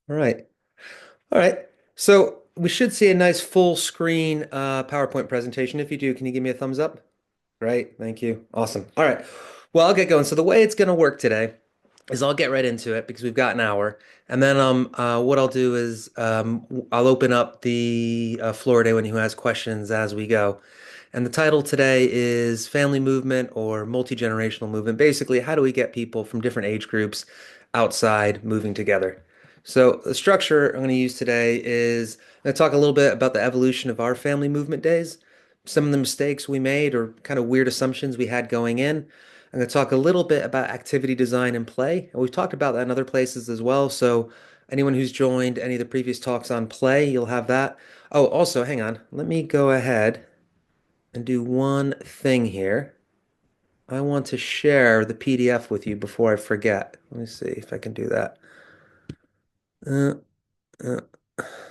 All right. All right. So we should see a nice full screen PowerPoint presentation. If you do, can you give me a thumbs up? Great. Thank you. Awesome. All right. Well, I'll get going. So the way it's going to work today is I'll get right into it because we've got an hour. And then what I'll do is I'll open up the floor to anyone who has questions as we go. And the title today is Family Movement or Multi-Generational Movement. Basically, how do we get people from different age groups outside moving together? So the structure I'm going to use today is I'm going to talk a little bit about the evolution of our family movement days, some of the mistakes we made or kind of weird assumptions we had going in. I'm going to talk a little bit about activity design and play. And we've talked about that in other places as well. So anyone who's joined any of the previous talks on play, you'll have that. Oh, also, hang on. Let me go ahead and do one thing here. I want to share the PDF with you before I forget. Let me see if I can do that. Uh, uh,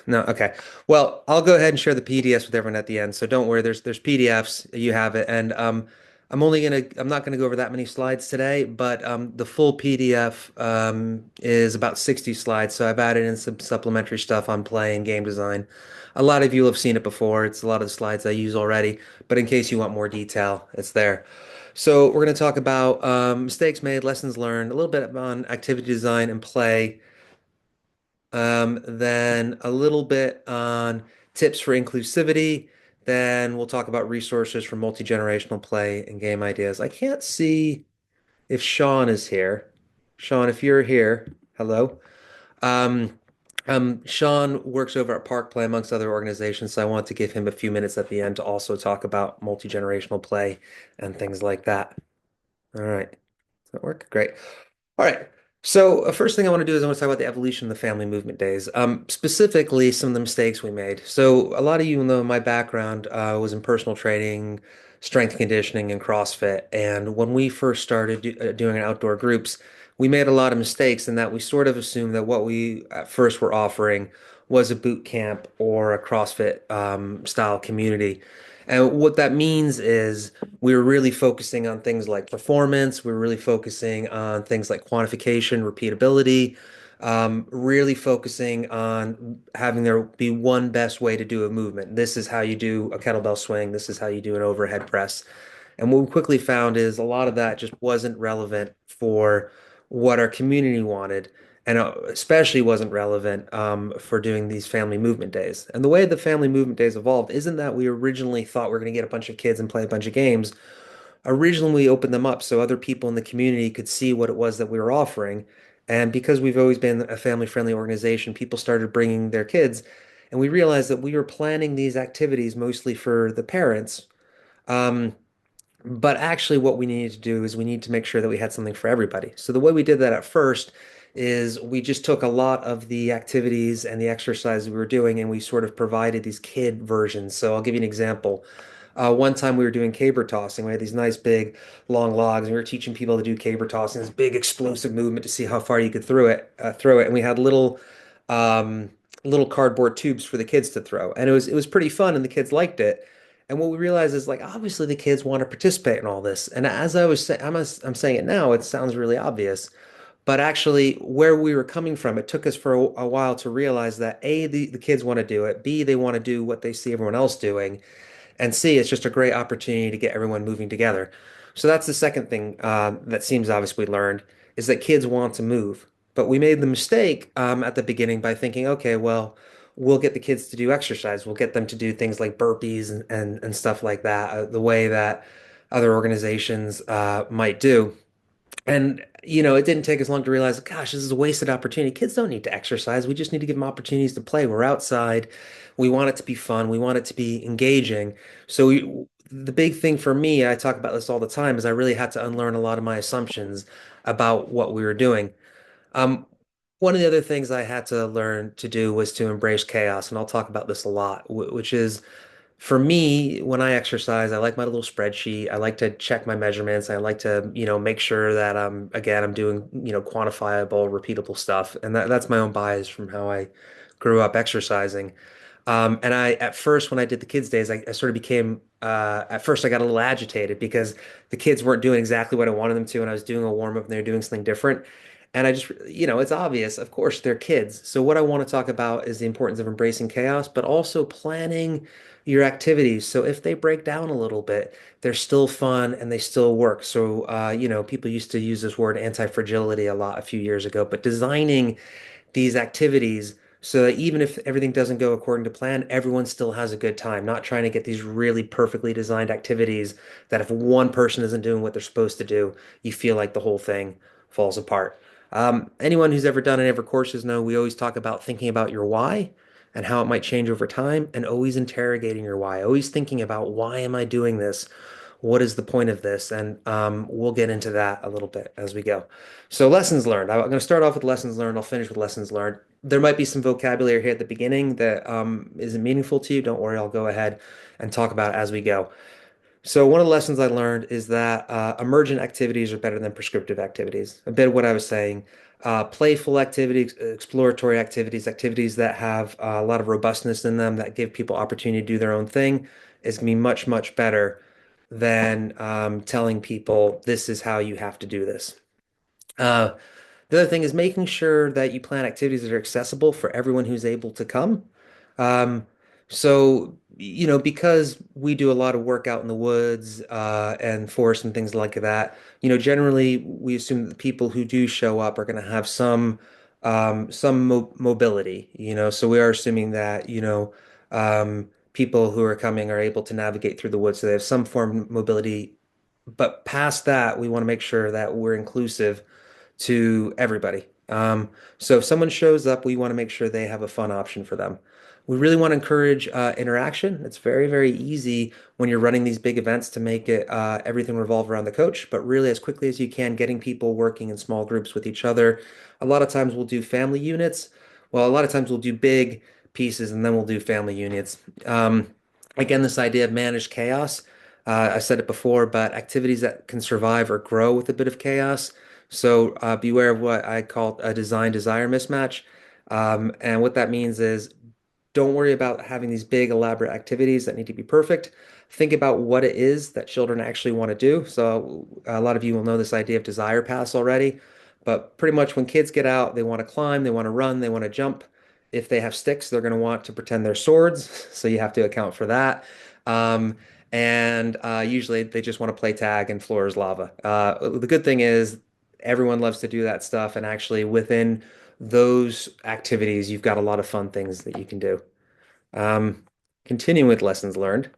no, okay. Well, I'll go ahead and share the PDFs with everyone at the end. So don't worry, there's PDFs, you have it. And I'm not gonna go over that many slides today, but the full PDF is about 60 slides. So I've added in some supplementary stuff on play and game design. A lot of you will have seen it before. It's a lot of the slides I use already, but in case you want more detail, it's there. So we're going to talk about mistakes made, lessons learned, a little bit on activity design and play. Then a little bit on tips for inclusivity. Then we'll talk about resources for multi-generational play and game ideas. I can't see if Sean is here. Sean, if you're here, hello. Um, Sean works over at Park Play amongst other organizations, so I want to give him a few minutes at the end to also talk about multi-generational play and things like that. All right. Does that work? Great. All right. So, first thing I want to do is I want to talk about the evolution of the family movement days, specifically some of the mistakes we made. So, a lot of you know my background was in personal training, strength conditioning, and CrossFit. And when we first started doing outdoor groups, we made a lot of mistakes in that we sort of assumed that what we at first were offering was a boot camp or a CrossFit style community. And what that means is we were really focusing on things like performance. We were really focusing on things like quantification, repeatability, really focusing on having there be one best way to do a movement. This is how you do a kettlebell swing. This is how you do an overhead press. And what we quickly found is a lot of that just wasn't relevant for what our community wanted, and especially wasn't relevant for doing these family movement days. And the way the family movement days evolved isn't that we originally thought we were going to get a bunch of kids and play a bunch of games. Originally, we opened them up so other people in the community could see what it was that we were offering. And because we've always been a family-friendly organization, people started bringing their kids. And we realized that we were planning these activities mostly for the parents. Um, but actually, what we needed to do is we need to make sure that we had something for everybody. So the way we did that at first is we just took a lot of the activities and the exercises we were doing and we sort of provided these kid versions. So I'll give you an example. One time we were doing caber tossing. We had these nice big long logs, and we were teaching people to do caber tossing, this big explosive movement to see how far you could throw it. And we had um, little cardboard tubes for the kids to throw, and it was pretty fun, and the kids liked it. And what we realized is like obviously the kids want to participate in all this. And as I was saying, I'm saying it now, it sounds really obvious. But actually, where we were coming from, it took us for a while to realize that A, the kids want to do it, B, they want to do what they see everyone else doing, and C, it's just a great opportunity to get everyone moving together. So that's the second thing that seems obvious we learned is that kids want to move. But we made the mistake at the beginning by thinking, okay, well, we'll get the kids to do exercise. We'll get them to do things like burpees and stuff like that, the way that other organizations might do. And, it didn't take us long to realize, gosh, this is a wasted opportunity. Kids don't need to exercise. We just need to give them opportunities to play. We're outside. We want it to be fun. We want it to be engaging. The big thing for me, I talk about this all the time, is I really had to unlearn a lot of my assumptions about what we were doing. Um, One of the other things I had to learn to do was to embrace chaos. And I'll talk about this a lot, which is for me, when I exercise, I like my little spreadsheet. I like to check my measurements. I like to, make sure that I'm doing, quantifiable, repeatable stuff. And that's my own bias from how I grew up exercising. And at first, when I did the kids' days, I sort of became, at first, I got a little agitated because the kids weren't doing exactly what I wanted them to, and I was doing a warm up and they were doing something different. And I just, it's obvious, of course, they're kids. So what I want to talk about is the importance of embracing chaos, but also planning your activities. So if they break down a little bit, they're still fun and they still work. So, people used to use this word anti-fragility a lot a few years ago, but designing these activities so that even if everything doesn't go according to plan, everyone still has a good time. Not trying to get these really perfectly designed activities that if one person isn't doing what they're supposed to do, you feel like the whole thing falls apart. Anyone who's ever done any of our courses know we always talk about thinking about your why and how it might change over time, and always interrogating your why, always thinking about why am I doing this? What is the point of this? And we'll get into that a little bit as we go. So lessons learned. I'm going to start off with lessons learned. I'll finish with lessons learned. There might be some vocabulary here at the beginning that isn't meaningful to you. Don't worry, I'll go ahead and talk about it as we go. So one of the lessons I learned is that emergent activities are better than prescriptive activities. A bit of what I was saying. Playful activities, exploratory activities, activities that have a lot of robustness in them that give people opportunity to do their own thing is going to be much, much better than telling people this is how you have to do this. Uh, the other thing is making sure that you plan activities that are accessible for everyone who's able to come. Um, because we do a lot of work out in the woods and forest and things like that, generally we assume that the people who do show up are going to have some mo mobility, so we are assuming that, people who are coming are able to navigate through the woods, so they have some form of mobility. But past that, we want to make sure that we're inclusive to everybody. So if someone shows up, we want to make sure they have a fun option for them. We really want to encourage interaction. It's very, very easy when you're running these big events to make it everything revolve around the coach, but really as quickly as you can, getting people working in small groups with each other. A lot of times we'll do family units. Well, a lot of times we'll do big pieces and then we'll do family units. Again, this idea of managed chaos. I said it before, but activities that can survive or grow with a bit of chaos. So beware of what I call a design desire mismatch. And what that means is don't worry about having these big, elaborate activities that need to be perfect. Think about what it is that children actually want to do. So a lot of you will know this idea of desire paths already, but pretty much when kids get out, they want to climb, they want to run, they want to jump. If they have sticks, they're going to want to pretend they're swords. So you have to account for that. Um, and usually they just want to play tag and floor is lava. The good thing is everyone loves to do that stuff. And actually within those activities, you've got a lot of fun things that you can do. Um, Continuing with lessons learned.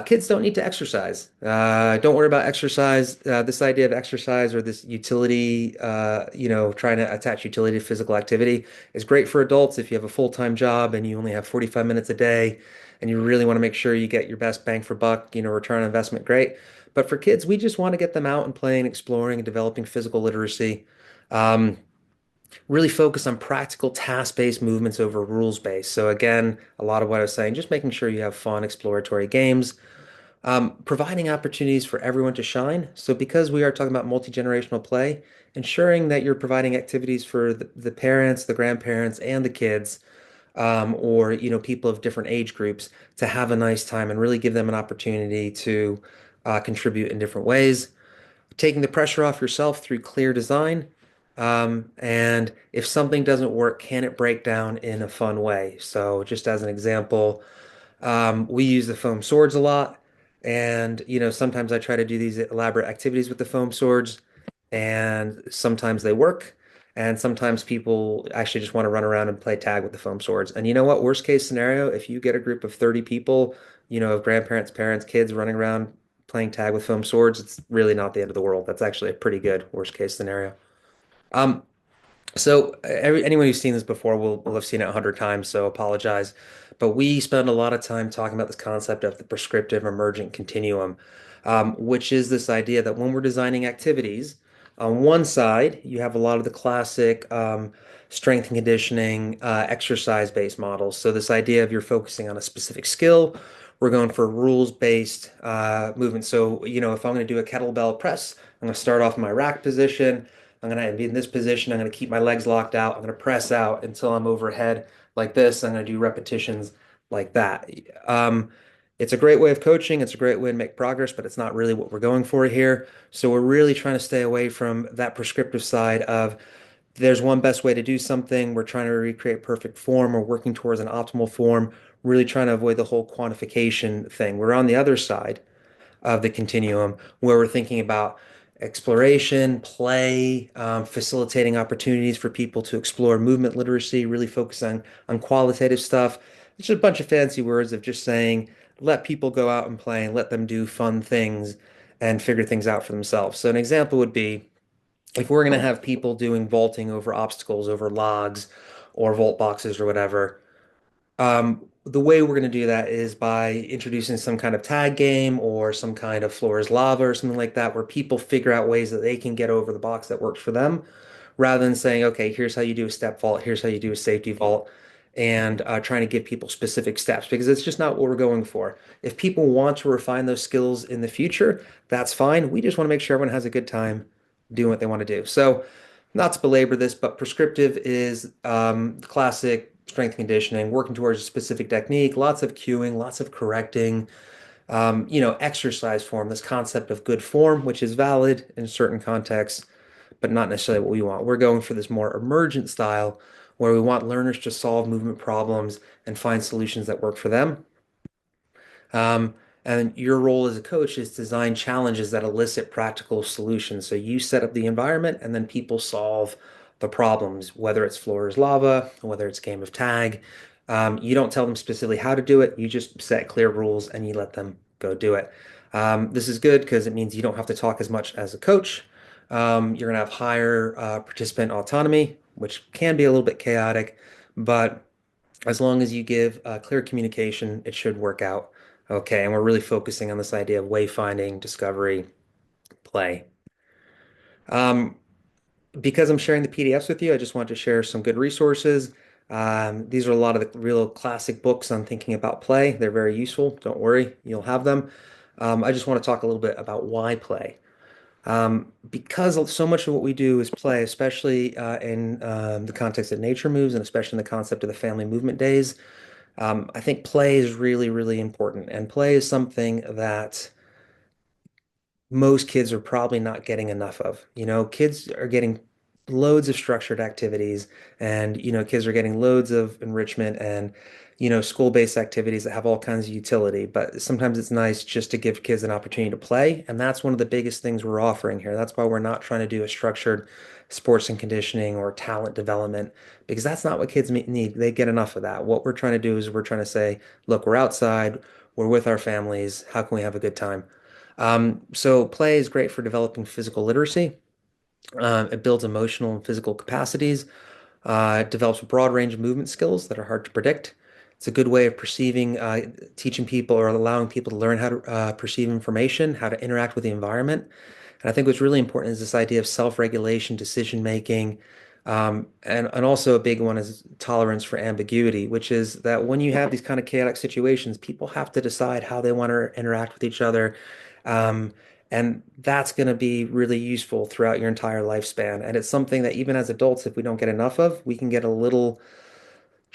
Kids don't need to exercise. Don't worry about exercise. This idea of exercise or this utility, trying to attach utility to physical activity is great for adults if you have a full-time job and you only have 45 minutes a day and you really want to make sure you get your best bang for buck, return on investment, great. But for kids, we just want to get them out and playing, exploring, and developing physical literacy. Um, really focus on practical task-based movements over rules-based. So again, a lot of what I was saying, just making sure you have fun exploratory games, providing opportunities for everyone to shine. So because we are talking about multi-generational play, ensuring that you're providing activities for the parents, the grandparents, and the kids, or people of different age groups to have a nice time and really give them an opportunity to contribute in different ways, taking the pressure off yourself through clear design. And if something doesn't work, can it break down in a fun way? So just as an example, we use the foam swords a lot. And, sometimes I try to do these elaborate activities with the foam swords, and sometimes they work. And sometimes people actually just want to run around and play tag with the foam swords. And you know what? Worst case scenario, if you get a group of 30 people, of grandparents, parents, kids running around playing tag with foam swords, it's really not the end of the world. That's actually a pretty good worst case scenario. Um, anyone who's seen this before will have seen it 100 times, so apologize. But we spend a lot of time talking about this concept of the prescriptive emergent continuum, which is this idea that when we're designing activities, on one side, you have a lot of the classic strength and conditioning exercise-based models. So this idea of you're focusing on a specific skill, we're going for rules-based movement. So, if I'm going to do a kettlebell press, I'm going to start off in my rack position. I'm going to be in this position. I'm going to keep my legs locked out. I'm going to press out until I'm overhead like this. I'm going to do repetitions like that. Um, It's a great way of coaching. It's a great way to make progress, but it's not really what we're going for here. So we're really trying to stay away from that prescriptive side of there's one best way to do something. We're trying to recreate perfect form. We're working towards an optimal form, really trying to avoid the whole quantification thing. We're on the other side of the continuum where we're thinking about exploration, play, facilitating opportunities for people to explore movement literacy, really focus on qualitative stuff. It's just a bunch of fancy words of just saying, let people go out and play and let them do fun things and figure things out for themselves. So an example would be if we're going to have people doing vaulting over obstacles, over logs or vault boxes or whatever, the way we're going to do that is by introducing some kind of tag game or some kind of floor is lava or something like that, where people figure out ways that they can get over the box that works for them, rather than saying, okay, here's how you do a step vault, here's how you do a safety vault, and trying to give people specific steps because it's just not what we're going for. If people want to refine those skills in the future, that's fine. We just want to make sure everyone has a good time doing what they want to do. So, not to belabor this, but prescriptive is classic strength conditioning, working towards a specific technique, lots of cueing, lots of correcting, exercise form, this concept of good form, which is valid in certain contexts, but not necessarily what we want. We're going for this more emergent style where we want learners to solve movement problems and find solutions that work for them. Um, and your role as a coach is to design challenges that elicit practical solutions. So you set up the environment and then people solve the problems, whether it's floor is lava, whether it's game of tag. You don't tell them specifically how to do it. You just set clear rules and you let them go do it. This is good because it means you don't have to talk as much as a coach. You're going to have higher participant autonomy, which can be a little bit chaotic, but as long as you give clear communication, it should work out okay. And we're really focusing on this idea of wayfinding, discovery, play. Um, because I'm sharing the PDFs with you, I just want to share some good resources. These are a lot of the real classic books on thinking about play. They're very useful. Don't worry, you'll have them. I just want to talk a little bit about why play. Because so much of what we do is play, especially in the context of nature moves and especially in the concept of the family movement days. I think play is really, really important. And play is something that most kids are probably not getting enough of. Kids are getting loads of structured activities and, kids are getting loads of enrichment and, school-based activities that have all kinds of utility. But sometimes it's nice just to give kids an opportunity to play. And that's one of the biggest things we're offering here. That's why we're not trying to do a structured sports and conditioning or talent development because that's not what kids need. They get enough of that. What we're trying to do is we're trying to say, look, we're outside, we're with our families. How can we have a good time? So play is great for developing physical literacy. It builds emotional and physical capacities. It develops a broad range of movement skills that are hard to predict. It's a good way of perceiving, teaching people or allowing people to learn how to perceive information, how to interact with the environment. And I think what's really important is this idea of self-regulation, decision making, and also a big one is tolerance for ambiguity, which is that when you have these kind of chaotic situations, people have to decide how they want to interact with each other. Um, and that's going to be really useful throughout your entire lifespan. And it's something that even as adults, if we don't get enough of, we can get a little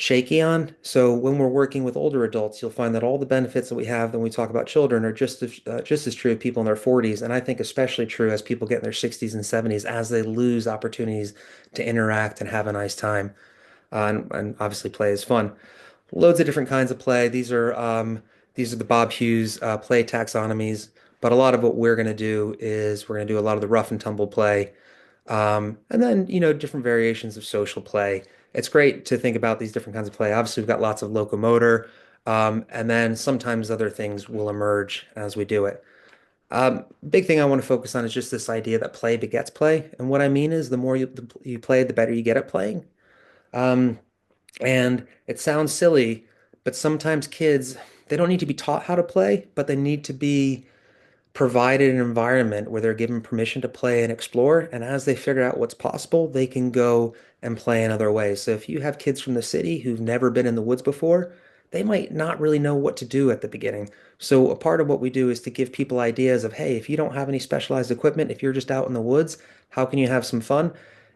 shaky on. So when we're working with older adults, you'll find that all the benefits that we have when we talk about children are just as true of people in their 40s, and I think especially true as people get in their 60s and 70s as they lose opportunities to interact and have a nice time. And obviously, play is fun. Loads of different kinds of play. These are the Bob Hughes play taxonomies. But a lot of what we're going to do is we're going to do a lot of the rough and tumble play. And then, different variations of social play. It's great to think about these different kinds of play. Obviously, we've got lots of locomotor, and then sometimes other things will emerge as we do it. Big thing I want to focus on is just this idea that play begets play. And what I mean is the more you play, the better you get at playing. Um, and it sounds silly, but sometimes kids, they don't need to be taught how to play, but they need to be provided an environment where they're given permission to play and explore. And as they figure out what's possible, they can go and play in other ways. So if you have kids from the city who've never been in the woods before, they might not really know what to do at the beginning. So a part of what we do is to give people ideas of, hey, if you don't have any specialized equipment, if you're just out in the woods, how can you have some fun?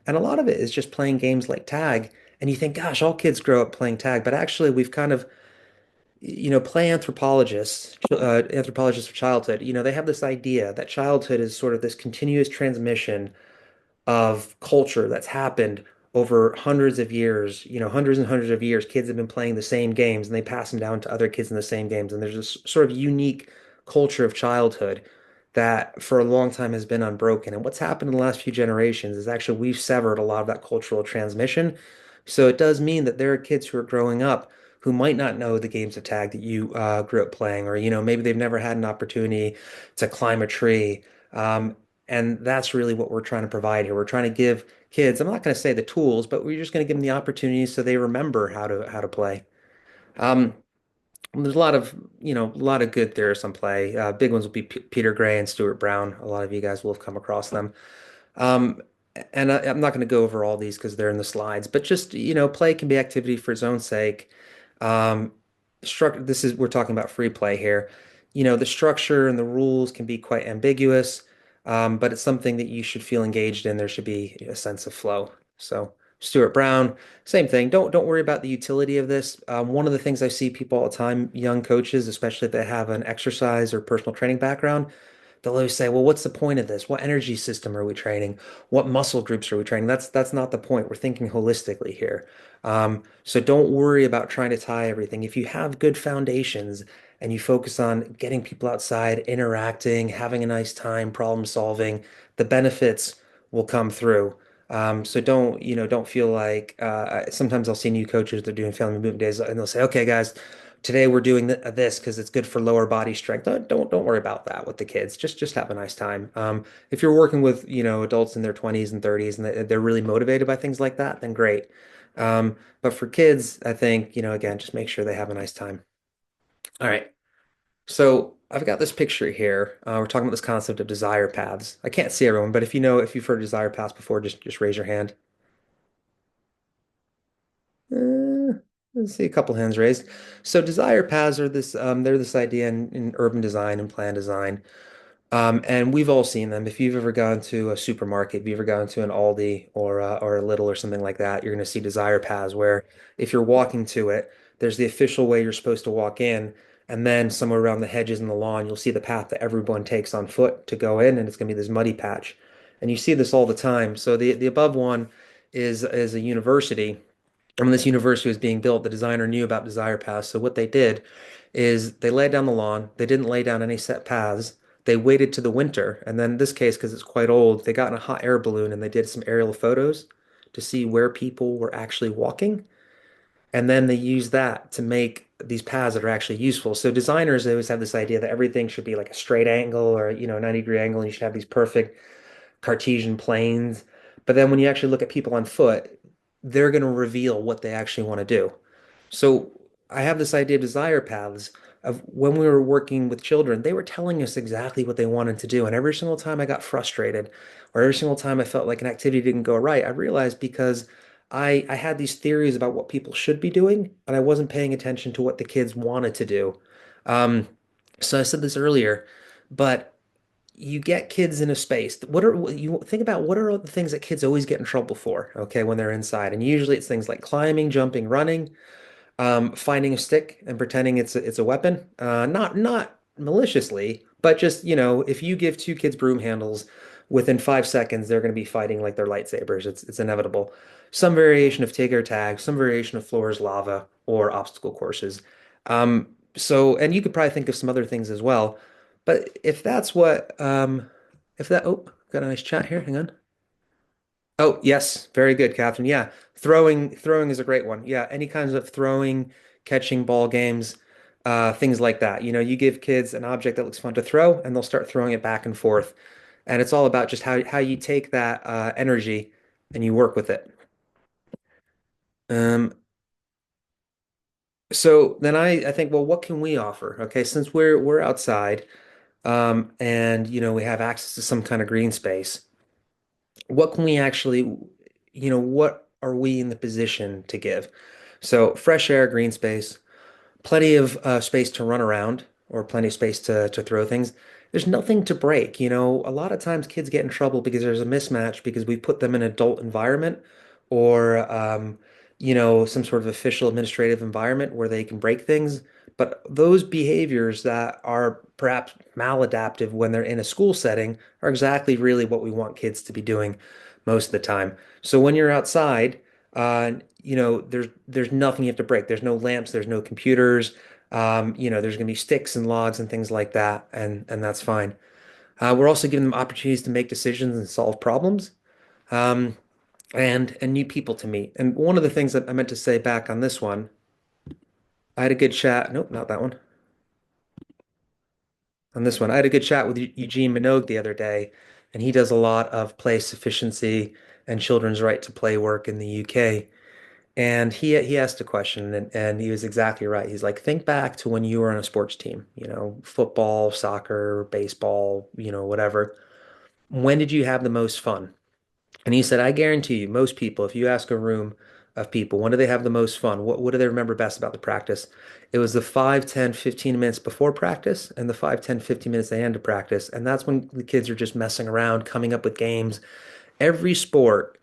And a lot of it is just playing games like tag. And you think, gosh, all kids grow up playing tag, but actually we've kind of play anthropologists of childhood, they have this idea that childhood is sort of this continuous transmission of culture that's happened over hundreds of years, hundreds and hundreds of years. Kids have been playing the same games and they pass them down to other kids in the same games. And there's this sort of unique culture of childhood that for a long time has been unbroken. And what's happened in the last few generations is actually we've severed a lot of that cultural transmission. So it does mean that there are kids who are growing up who might not know the games of tag that you grew up playing, or maybe they've never had an opportunity to climb a tree. And that's really what we're trying to provide here. We're trying to give kids, I'm not going to say the tools, but we're just going to give them the opportunities so they remember how to play. Um, there's a lot of good theorists on play. Big ones will be Peter Gray and Stuart Brown. A lot of you guys will have come across them. Um, and I'm not going to go over all these because they're in the slides, but just, play can be activity for its own sake. Um, we're talking about free play here. The structure and the rules can be quite ambiguous, but it's something that you should feel engaged in. There should be a sense of flow. So, Stuart Brown, same thing. Don't worry about the utility of this. One of the things I see people all the time, young coaches, especially if they have an exercise or personal training background, they'll always say, well, what's the point of this? What energy system are we training? What muscle groups are we training? That's not the point. We're thinking holistically here. So don't worry about trying to tie everything. If you have good foundations and you focus on getting people outside, interacting, having a nice time, problem solving, the benefits will come through. So don't feel like sometimes I'll see new coaches, they're doing family movement days and they'll say, okay, guys, today we're doing this because it's good for lower body strength. Don't worry about that with the kids. Just have a nice time. If you're working with adults in their 20s and 30s and they're really motivated by things like that, then great. But for kids, I think again, just make sure they have a nice time. All right. So I've got this picture here. We're talking about this concept of desire paths. I can't see everyone, but if you've heard desire paths before, just raise your hand. Uh, let's see a couple hands raised. So desire paths are they're this idea in urban design and plan design. And we've all seen them. If you've ever gone to a supermarket, if you've ever gone to an Aldi or a Lidl or something like that, you're going to see desire paths where if you're walking to it, there's the official way you're supposed to walk in, and then somewhere around the hedges and the lawn, you'll see the path that everyone takes on foot to go in, and it's going to be this muddy patch. And you see this all the time. So the above one is a university. And when this university was being built, the designer knew about desire paths. So what they did is they laid down the lawn. They didn't lay down any set paths. They waited to the winter. And then in this case, because it's quite old, they got in a hot air balloon and they did some aerial photos to see where people were actually walking. And then they use that to make these paths that are actually useful. So designers, they always have this idea that everything should be like a straight angle or, 90-degree angle, and you should have these perfect Cartesian planes. But then when you actually look at people on foot, they're going to reveal what they actually want to do. So I have this idea of desire paths of when we were working with children, they were telling us exactly what they wanted to do. And every single time I got frustrated or every single time I felt like an activity didn't go right, I realized because I had these theories about what people should be doing, and I wasn't paying attention to what the kids wanted to do. Um, so I said this earlier, but you get kids in a space. You think about what are the things that kids always get in trouble for, okay, when they're inside? And usually it's things like climbing, jumping, running, finding a stick and pretending it's a weapon. Not maliciously, but just, if you give two kids broom handles, within 5 seconds they're going to be fighting like they're lightsabers. It's inevitable. Some variation of Tigger tag, some variation of floor is lava or obstacle courses. And you could probably think of some other things as well. But if that, oh, got a nice chat here. Hang on. Oh, yes. Very good, Catherine. Yeah. Throwing is a great one. Yeah. Any kinds of throwing, catching ball games, things like that. You give kids an object that looks fun to throw and they'll start throwing it back and forth. And it's all about just how you take that energy and you work with it. Um, so then I think, well, what can we offer? Okay, since we're outside, and we have access to some kind of green space, what can we actually, what are we in the position to give? So fresh air, green space, plenty of space to run around or plenty of space to throw things. There's nothing to break. A lot of times kids get in trouble because there's a mismatch because we put them in an adult environment or some sort of official administrative environment where they can break things. But those behaviors that are perhaps maladaptive when they're in a school setting are exactly really what we want kids to be doing most of the time. So when you're outside, uh, there's nothing you have to break. There's no lamps, there's no computers. There's going to be sticks and logs and things like that, and that's fine. We're also giving them opportunities to make decisions and solve problems, um, and new people to meet. And one of the things that I meant to say back on this one, I had a good chat. Nope, not that one. On this one, I had a good chat with Eugene Minogue the other day, and he does a lot of play sufficiency and children's right to play work in the UK. And he asked a question, and he was exactly right. He's like, think back to when you were on a sports team, football, soccer, baseball, whatever. When did you have the most fun? And he said, I guarantee you, most people, if you ask a room of people, when do they have the most fun? What do they remember best about the practice? It was the 5, 10, 15 minutes before practice and the 5, 10, 15 minutes at the end of practice. And that's when the kids are just messing around, coming up with games. Every sport,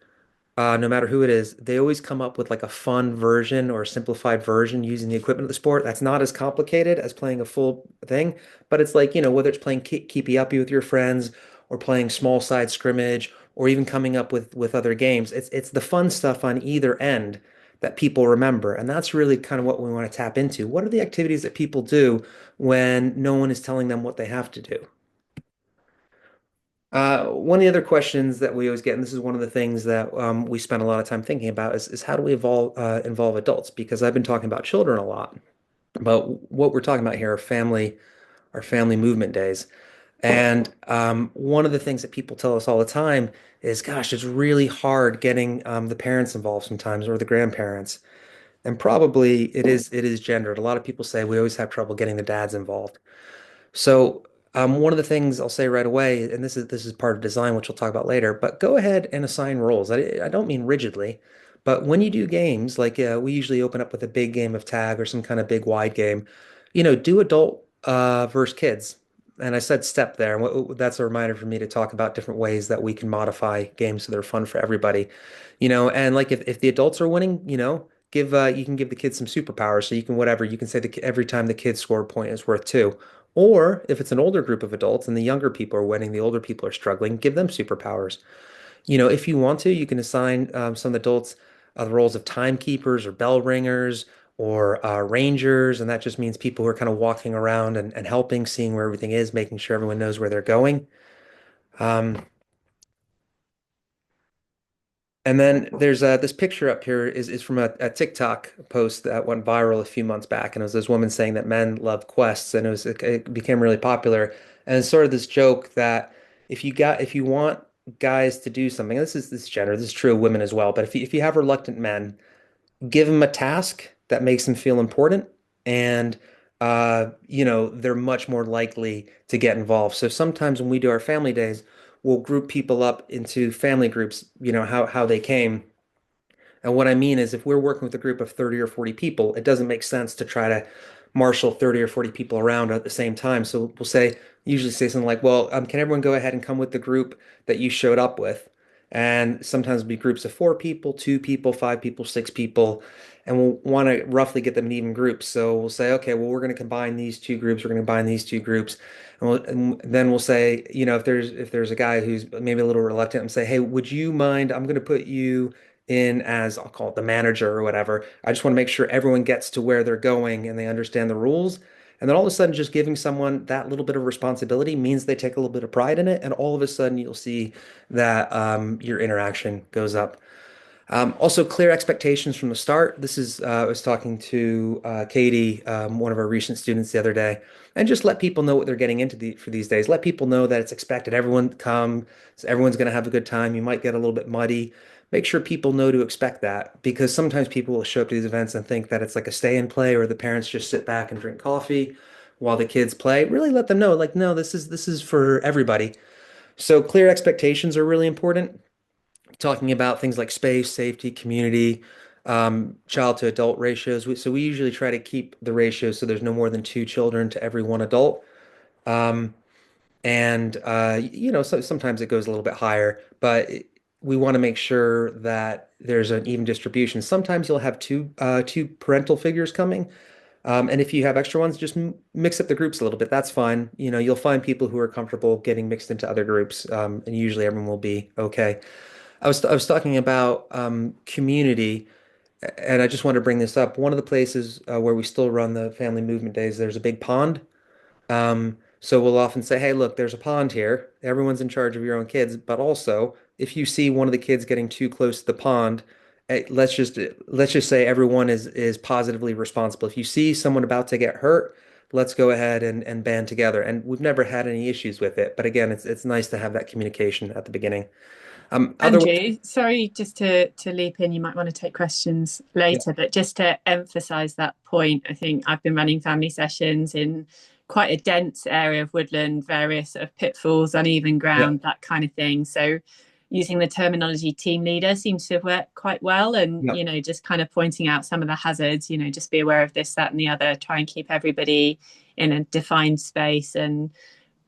no matter who it is, they always come up with like a fun version or a simplified version using the equipment of the sport. That's not as complicated as playing a full thing, but it's like, whether it's playing keepy uppy with your friends or playing small side scrimmage or even coming up with other games. It's the fun stuff on either end that people remember. And that's really kind of what we want to tap into. What are the activities that people do when no one is telling them what they have to do? One of the other questions that we always get, and this is one of the things that we spend a lot of time thinking about, is how do we involve adults? Because I've been talking about children a lot, but what we're talking about here are family movement days. And one of the things that people tell us all the time is, gosh, it's really hard getting the parents involved sometimes or the grandparents. And probably it is gendered. A lot of people say we always have trouble getting the dads involved. So, one of the things I'll say right away, and this is part of design, which we'll talk about later, but go ahead and assign roles. I don't mean rigidly, but when you do games, like we usually open up with a big game of tag or some kind of big wide game, do adult versus kids. And I said step there, and that's a reminder for me to talk about different ways that we can modify games so they're fun for everybody. And like if the adults are winning, you can give the kids some superpowers, so you can whatever you can say every time the kids score a point is worth two. Or if it's an older group of adults and the younger people are winning, the older people are struggling, give them superpowers. If you want to, you can assign some adults the roles of timekeepers or bell ringers or rangers. And that just means people who are kind of walking around and helping, seeing where everything is, making sure everyone knows where they're going. Um, And then there's this picture up here is from a TikTok post that went viral a few months back, and it was this woman saying that men love quests, and it became really popular. And it's sort of this joke that if you want guys to do something, this is gender, this is true of women as well, but if you have reluctant men, give them a task that makes them feel important, and they're much more likely to get involved. So sometimes when we do our family days, we'll group people up into family groups, how they came. And what I mean is, if we're working with a group of 30 or 40 people, it doesn't make sense to try to marshal 30 or 40 people around at the same time. So usually say something like, well, can everyone go ahead and come with the group that you showed up with? And sometimes it'll be groups of 4 people, 2 people, 5 people, 6 people, and we'll want to roughly get them in even groups. So we'll say, okay, well, we're going to combine these two groups, we're going to combine these two groups, and then we'll say, if there's a guy who's maybe a little reluctant, and say, hey, would you mind? I'm going to put you in as I'll call it the manager or whatever. I just want to make sure everyone gets to where they're going and they understand the rules. And then all of a sudden, just giving someone that little bit of responsibility means they take a little bit of pride in it. And all of a sudden, you'll see that your interaction goes up. Also, clear expectations from the start. I was talking to Katie, one of our recent students the other day, and just let people know what they're getting into for these days. Let people know that it's expected. Everyone come, everyone's going to have a good time. You might get a little bit muddy. Make sure people know to expect that, because sometimes people will show up to these events and think that it's like a stay and play, or the parents just sit back and drink coffee while the kids play. Really let them know, like, no, this is for everybody. So clear expectations are really important, talking about things like space, safety, community, child to adult ratios. So we usually try to keep the ratios so there's no more than 2 children to every one adult. Um, and so sometimes it goes a little bit higher, but we want to make sure that there's an even distribution. Sometimes you'll have two parental figures coming. And if you have extra ones, just mix up the groups a little bit. That's fine. You know, you'll find people who are comfortable getting mixed into other groups, and usually everyone will be okay. I was talking about community, and I just want to bring this up. One of the places where we still run the family movement days, there's a big pond. So we'll often say, hey, look, there's a pond here. Everyone's in charge of your own kids, but also if you see one of the kids getting too close to the pond, let's just say everyone is positively responsible. If you see someone about to get hurt, let's go ahead and band together. And we've never had any issues with it. But again, it's nice to have that communication at the beginning. Other Andrew, sorry, just to leap in, you might want to take questions yeah, later, but just to emphasize that point, I think I've been running family sessions in quite a dense area of woodland, various sort of pitfalls, uneven yeah, ground, that kind of thing. So using the terminology team leader seems to have worked quite well. And, yeah, you know, just kind of pointing out some of the hazards, you know, just be aware of this, that, and the other, try and keep everybody in a defined space. And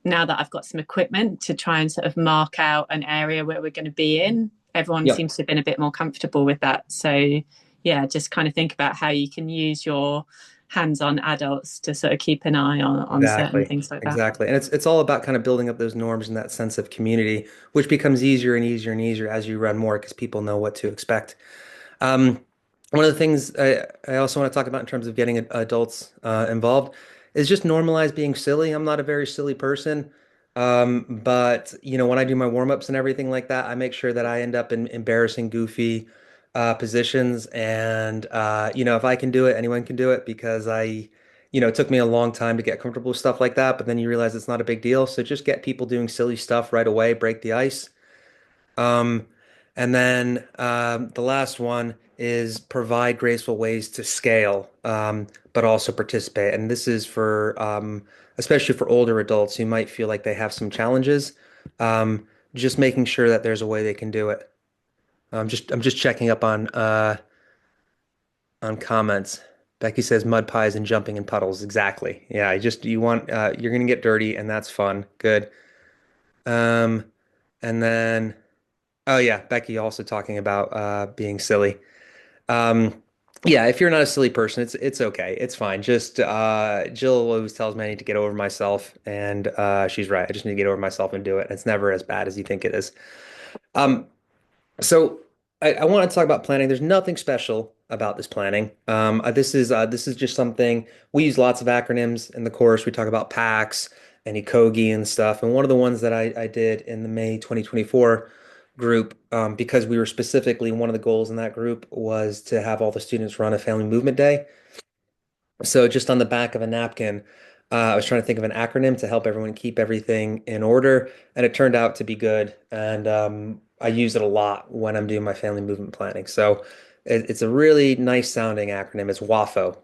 now that I've got some equipment to try and sort of mark out an area where we're going to be in, everyone yeah. seems to have been a bit more comfortable with that. So, yeah, just kind of think about how you can use your hands-on adults to sort of keep an eye on certain Exactly. things like that. Exactly. And it's all about kind of building up those norms and that sense of community, which becomes easier and easier and easier as you run more because people know what to expect. Um, One of the things I also want to talk about in terms of getting adults involved is just normalize being silly. I'm not a very silly person. But you know, when I do my warm-ups and everything like that, I make sure that I end up in embarrassing, goofy positions. And you know, if I can do it, anyone can do it because it took me a long time to get comfortable with stuff like that, but then you realize it's not a big deal. So just get people doing silly stuff right away, break the ice. Um, and then the last one is provide graceful ways to scale, but also participate. And this is for especially for older adults who might feel like they have some challenges. Um, just making sure that there's a way they can do it. I'm just checking up on comments. Becky says mud pies and jumping in puddles. Exactly. Yeah, you want you're gonna get dirty and that's fun. Good. Um, and then oh yeah, Becky also talking about being silly. Um, yeah, if you're not a silly person, it's okay. It's fine. Just Jill always tells me I need to get over myself, and she's right. I just need to get over myself and do it. It's never as bad as you think it is. Um, so I want to talk about planning. There's nothing special about this planning. This is just something we use lots of acronyms in the course. We talk about PACS and ECOGI and stuff. And one of the ones that I did in the May 2024 group, because we were specifically one of the goals in that group was to have all the students run a family movement day. So just on the back of a napkin, I was trying to think of an acronym to help everyone keep everything in order, and it turned out to be good. And I use it a lot when I'm doing my family movement planning. So it's a really nice sounding acronym. It's WAFO,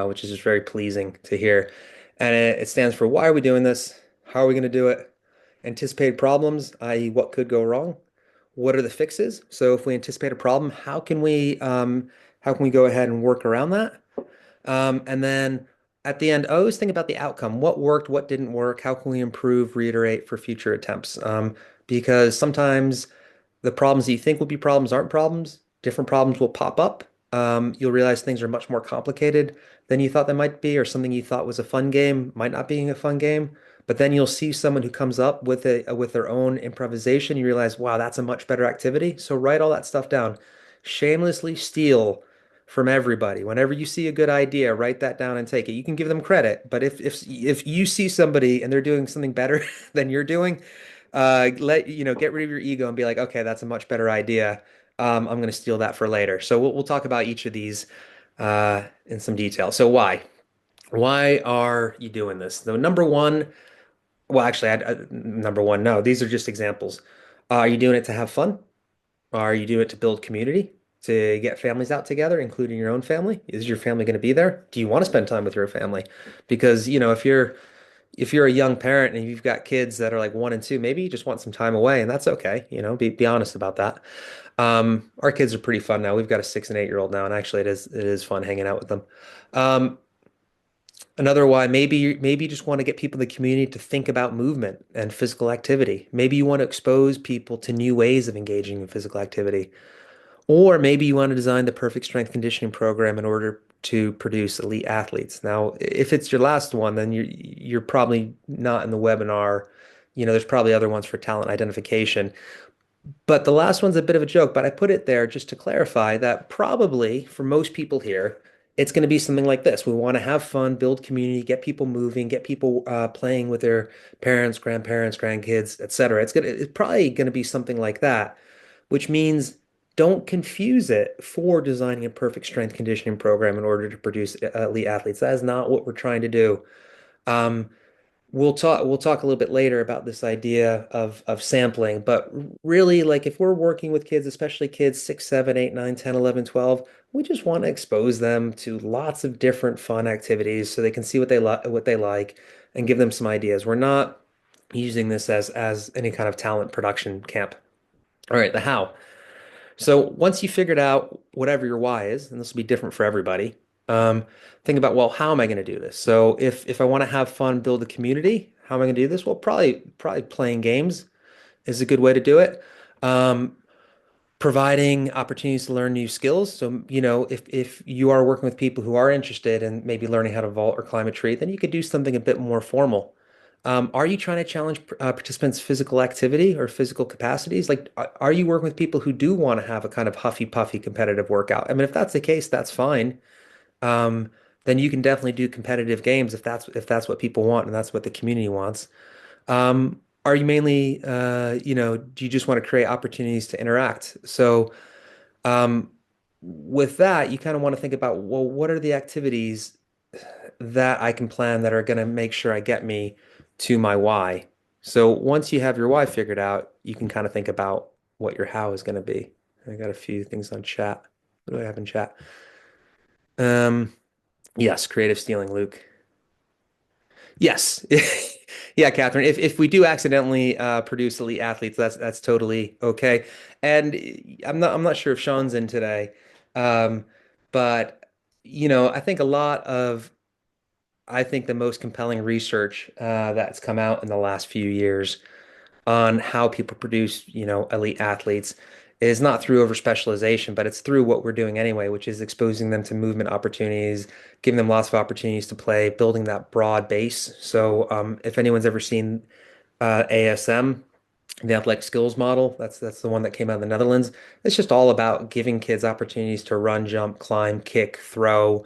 which is just very pleasing to hear. And it stands for why are we doing this? How are we going to do it? Anticipated problems, i.e., what could go wrong? What are the fixes? So if we anticipate a problem, how can we go ahead and work around that? And then at the end, I always think about the outcome. What worked, what didn't work? How can we improve, reiterate for future attempts? Because sometimes the problems that you think will be problems aren't problems. Different problems will pop up. You'll realize things are much more complicated than you thought they might be, or something you thought was a fun game might not be a fun game. But then you'll see someone who comes up with their own improvisation. You realize, wow, that's a much better activity. So write all that stuff down. Shamelessly steal from everybody. Whenever you see a good idea, write that down and take it. You can give them credit, but if you see somebody and they're doing something better than you're doing, get rid of your ego and be like, okay, that's a much better idea. I'm going to steal that for later. So we'll talk about each of these in some detail. So why? Why are you doing this? The number one, well, actually, number one, no, these are just examples. Are you doing it to have fun? Are you doing it to build community, to get families out together, including your own family? Is your family going to be there? Do you want to spend time with your family? Because, if you're a young parent and you've got kids that are like 1 and 2, maybe you just want some time away, and that's okay. Be honest about that. Our kids are pretty fun now. We've got a 6 and 8-year-old now, and actually it is fun hanging out with them. Um, Another why, maybe you just want to get people in the community to think about movement and physical activity. Maybe you want to expose people to new ways of engaging in physical activity. Or maybe you want to design the perfect strength conditioning program in order to produce elite athletes. Now, if it's your last one, then you're probably not in the webinar. There's probably other ones for talent identification. But the last one's a bit of a joke, but I put it there just to clarify that probably for most people here, it's going to be something like this. We want to have fun, build community, get people moving, get people playing with their parents, grandparents, grandkids, etc. It's probably going to be something like that, which means don't confuse it for designing a perfect strength conditioning program in order to produce elite athletes. That is not what we're trying to do. Um, we'll talk a little bit later about this idea of sampling, but really like if we're working with kids, especially kids 6, 7, 8, 9, 10, 11, 12, we just want to expose them to lots of different fun activities so they can see what they like and give them some ideas. We're not using this as any kind of talent production camp. All right, the how. So once you figured out whatever your why is, and this will be different for everybody, um, think about, well, how am I going to do this? So if I want to have fun, build a community, how am I going to do this? Well, probably playing games is a good way to do it. Um, Providing opportunities to learn new skills. So, if you are working with people who are interested in maybe learning how to vault or climb a tree, then you could do something a bit more formal. Are you trying to challenge participants' physical activity or physical capacities? Like, are you working with people who do want to have a kind of huffy puffy competitive workout? I mean, if that's the case, that's fine. Um, then you can definitely do competitive games if that's what people want and that's what the community wants. Are you mainly, do you just want to create opportunities to interact? So, um, with that, you kind of want to think about, well, what are the activities that I can plan that are going to make sure I get me to my why? So once you have your why figured out, you can kind of think about what your how is going to be. I got a few things on chat. What do I have in chat? Um, yes, creative stealing, Luke. Yes. Yeah, Catherine. If we do accidentally produce elite athletes, that's totally okay. And I'm not sure if Sean's in today. Um, but I think the most compelling research that's come out in the last few years on how people produce, elite athletes is not through over specialization, but it's through what we're doing anyway, which is exposing them to movement opportunities, giving them lots of opportunities to play, building that broad base. So, if anyone's ever seen ASM, the athletic skills model, that's the one that came out of the Netherlands. It's just all about giving kids opportunities to run, jump, climb, kick, throw,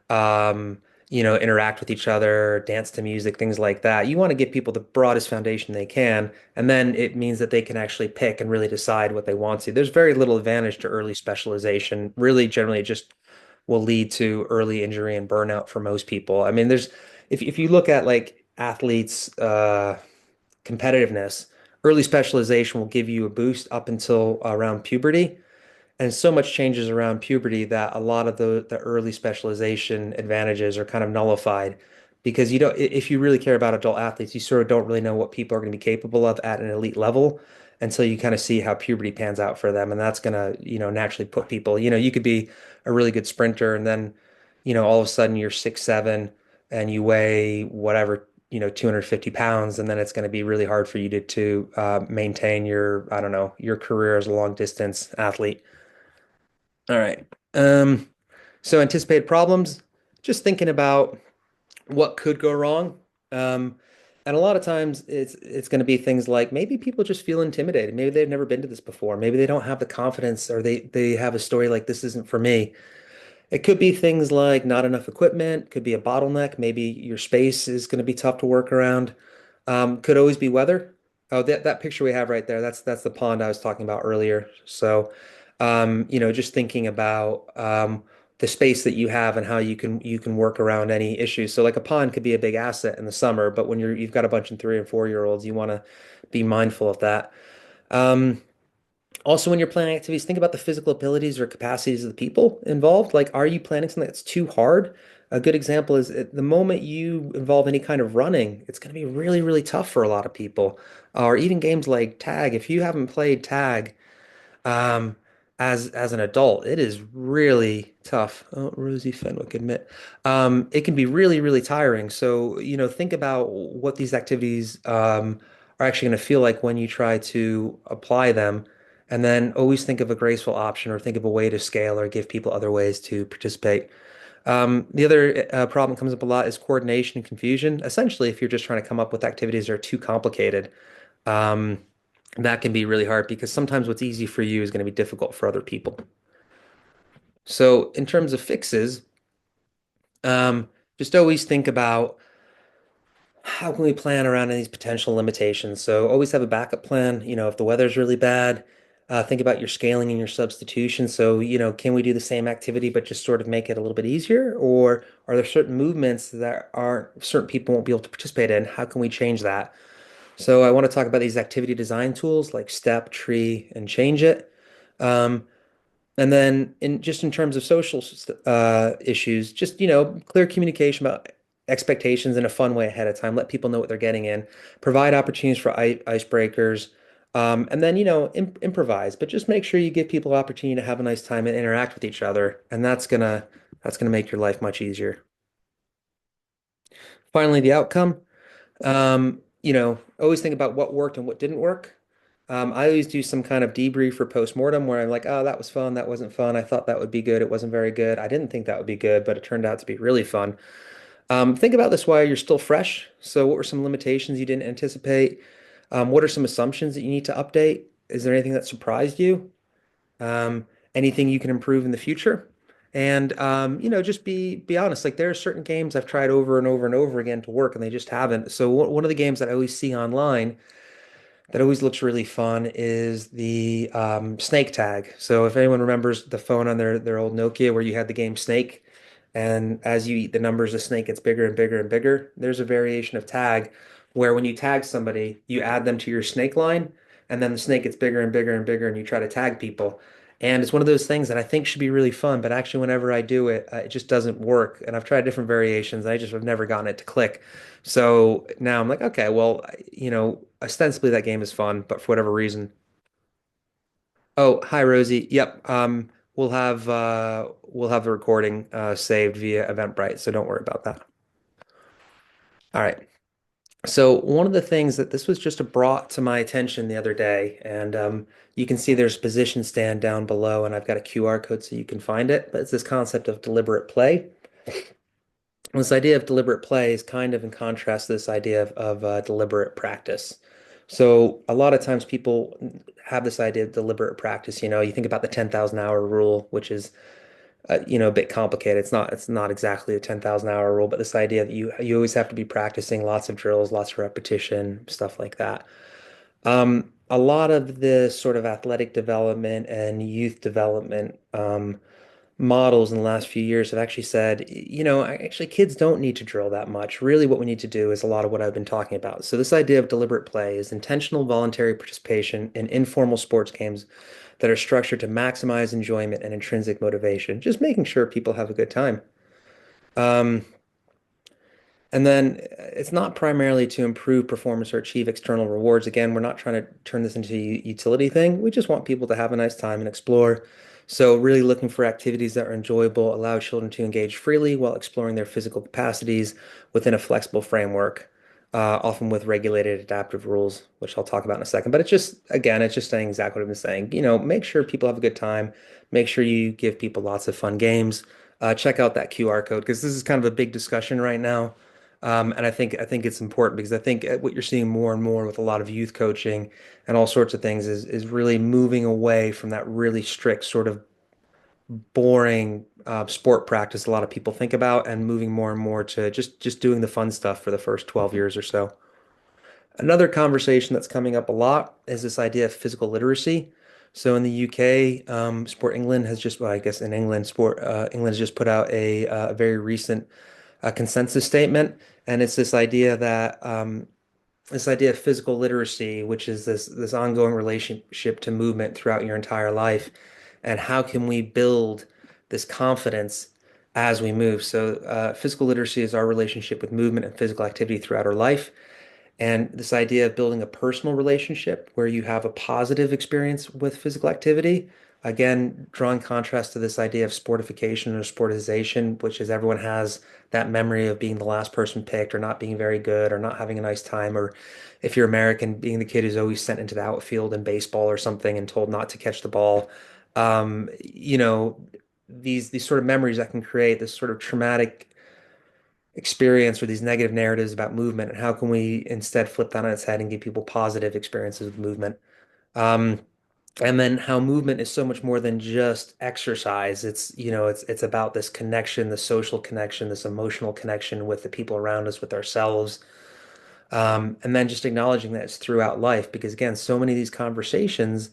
um, interact with each other, dance to music, things like that. You want to give people the broadest foundation they can, and then it means that they can actually pick and really decide what they want to. There's very little advantage to early specialization. Really, generally, it just will lead to early injury and burnout for most people. I mean, if you look at like athletes, competitiveness, early specialization will give you a boost up until around puberty. And so much changes around puberty that a lot of the early specialization advantages are kind of nullified because you don't, if you really care about adult athletes, you sort of don't really know what people are going to be capable of at an elite level until you kind of see how puberty pans out for them. And that's going to, naturally put people, you could be a really good sprinter and then, all of a sudden you're 6'7" and you weigh whatever, 250 pounds, and then it's going to be really hard for you to maintain your, I don't know, your career as a long distance athlete. All right. Um, so anticipated problems, just thinking about what could go wrong. Um, and a lot of times it's going to be things like maybe people just feel intimidated. Maybe they've never been to this before. Maybe they don't have the confidence or they have a story like this isn't for me. It could be things like not enough equipment, could be a bottleneck. Maybe your space is going to be tough to work around. Could always be weather. Oh, that picture we have right there, that's the pond I was talking about earlier. So, just thinking about the space that you have and how you can work around any issues. So, like a pond could be a big asset in the summer, but when you've got a bunch of 3 and 4 year olds, you want to be mindful of that. Um, Also, when you're planning activities, think about the physical abilities or capacities of the people involved. Like, are you planning something that's too hard? A good example is at the moment you involve any kind of running, it's going to be really, really tough for a lot of people. Or even games like tag. If you haven't played tag, um, as an adult, it is really tough. Oh, Rosie Fenwick admit. It can be really, really tiring. So, think about what these activities are actually going to feel like when you try to apply them. And then always think of a graceful option or think of a way to scale or give people other ways to participate. The other problem comes up a lot is coordination and confusion. Essentially, if you're just trying to come up with activities that are too complicated, um, that can be really hard because sometimes what's easy for you is going to be difficult for other people. So, in terms of fixes, just always think about how can we plan around these potential limitations? So always have a backup plan. If the weather's really bad, think about your scaling and your substitution. So, can we do the same activity but just sort of make it a little bit easier? Or are there certain movements that aren't certain people won't be able to participate in? How can we change that? So I want to talk about these activity design tools like Step, Tree, and Change It. Um, and then in terms of social issues, just clear communication about expectations in a fun way ahead of time. Let people know what they're getting in. Provide opportunities for icebreakers. And then improvise, but just make sure you give people opportunity to have a nice time and interact with each other, and that's gonna make your life much easier. Finally, the outcome. Always think about what worked and what didn't work. I always do some kind of debrief or postmortem where I'm like, oh, that was fun, that wasn't fun. I thought that would be good. It wasn't very good. I didn't think that would be good, but it turned out to be really fun. Think about this while you're still fresh. So, what were some limitations you didn't anticipate? What are some assumptions that you need to update? Is there anything that surprised you? Um, Anything you can improve in the future? And just be honest. Like there are certain games I've tried over and over and over again to work, and they just haven't. So one of the games that I always see online that always looks really fun is the Snake Tag. So if anyone remembers the phone on their old Nokia where you had the game Snake, and as you eat the numbers, the snake gets bigger and bigger and bigger. There's a variation of tag where when you tag somebody, you add them to your snake line, and then the snake gets bigger and bigger and bigger, and you try to tag people. And it's one of those things that I think should be really fun, but actually, whenever I do it, it just doesn't work. And I've tried different variations, and I just have never gotten it to click. So now I'm like, okay, well, ostensibly that game is fun, but for whatever reason. Oh, hi Rosie. Yep. We'll have the recording saved via Eventbrite, so don't worry about that. All right. So one of the things that this was just brought to my attention the other day, and you can see there's a position stand down below, and I've got a QR code so you can find it. But it's this concept of deliberate play. This idea of deliberate play is kind of in contrast to this idea of deliberate practice. So a lot of times people have this idea of deliberate practice. You think about the 10,000 hour rule, which is a bit complicated. It's not exactly a 10,000 hour rule, but this idea that you always have to be practicing lots of drills, lots of repetition, stuff like that. A lot of the sort of athletic development and youth development models in the last few years have actually said, actually kids don't need to drill that much. Really, what we need to do is a lot of what I've been talking about. So this idea of deliberate play is intentional voluntary participation in informal sports games that are structured to maximize enjoyment and intrinsic motivation, just making sure people have a good time. Um, and then it's not primarily to improve performance or achieve external rewards. Again, we're not trying to turn this into a utility thing. We just want people to have a nice time and explore. So really looking for activities that are enjoyable, allow children to engage freely while exploring their physical capacities within a flexible framework, often with regulated adaptive rules, which I'll talk about in a second. But it's just saying exactly what I've been saying. Make sure people have a good time. Make sure you give people lots of fun games. Check out that QR code because this is kind of a big discussion right now. And I think it's important because I think what you're seeing more and more with a lot of youth coaching and all sorts of things is really moving away from that really strict sort of boring sport practice a lot of people think about and moving more and more to just doing the fun stuff for the first 12 years or so. Another conversation that's coming up a lot is this idea of physical literacy. So in the UK, Sport England has just, well, I guess in England, Sport England has just put out a very recent consensus statement, and it's this idea of physical literacy, which is this ongoing relationship to movement throughout your entire life, and how can we build this confidence as we move. So physical literacy is our relationship with movement and physical activity throughout our life. And this idea of building a personal relationship where you have a positive experience with physical activity, again, drawing contrast to this idea of sportification or sportization, which is everyone has that memory of being the last person picked or not being very good or not having a nice time, or if you're American, being the kid who's always sent into the outfield in baseball or something and told not to catch the ball. Um, you know, these sort of memories that can create this sort of traumatic experience or these negative narratives about movement, and how can we instead flip that on its head and give people positive experiences with movement. Um, and then how movement is so much more than just exercise. It's about this connection, the social connection, this emotional connection with the people around us, with ourselves. And then just acknowledging that it's throughout life, because again, so many of these conversations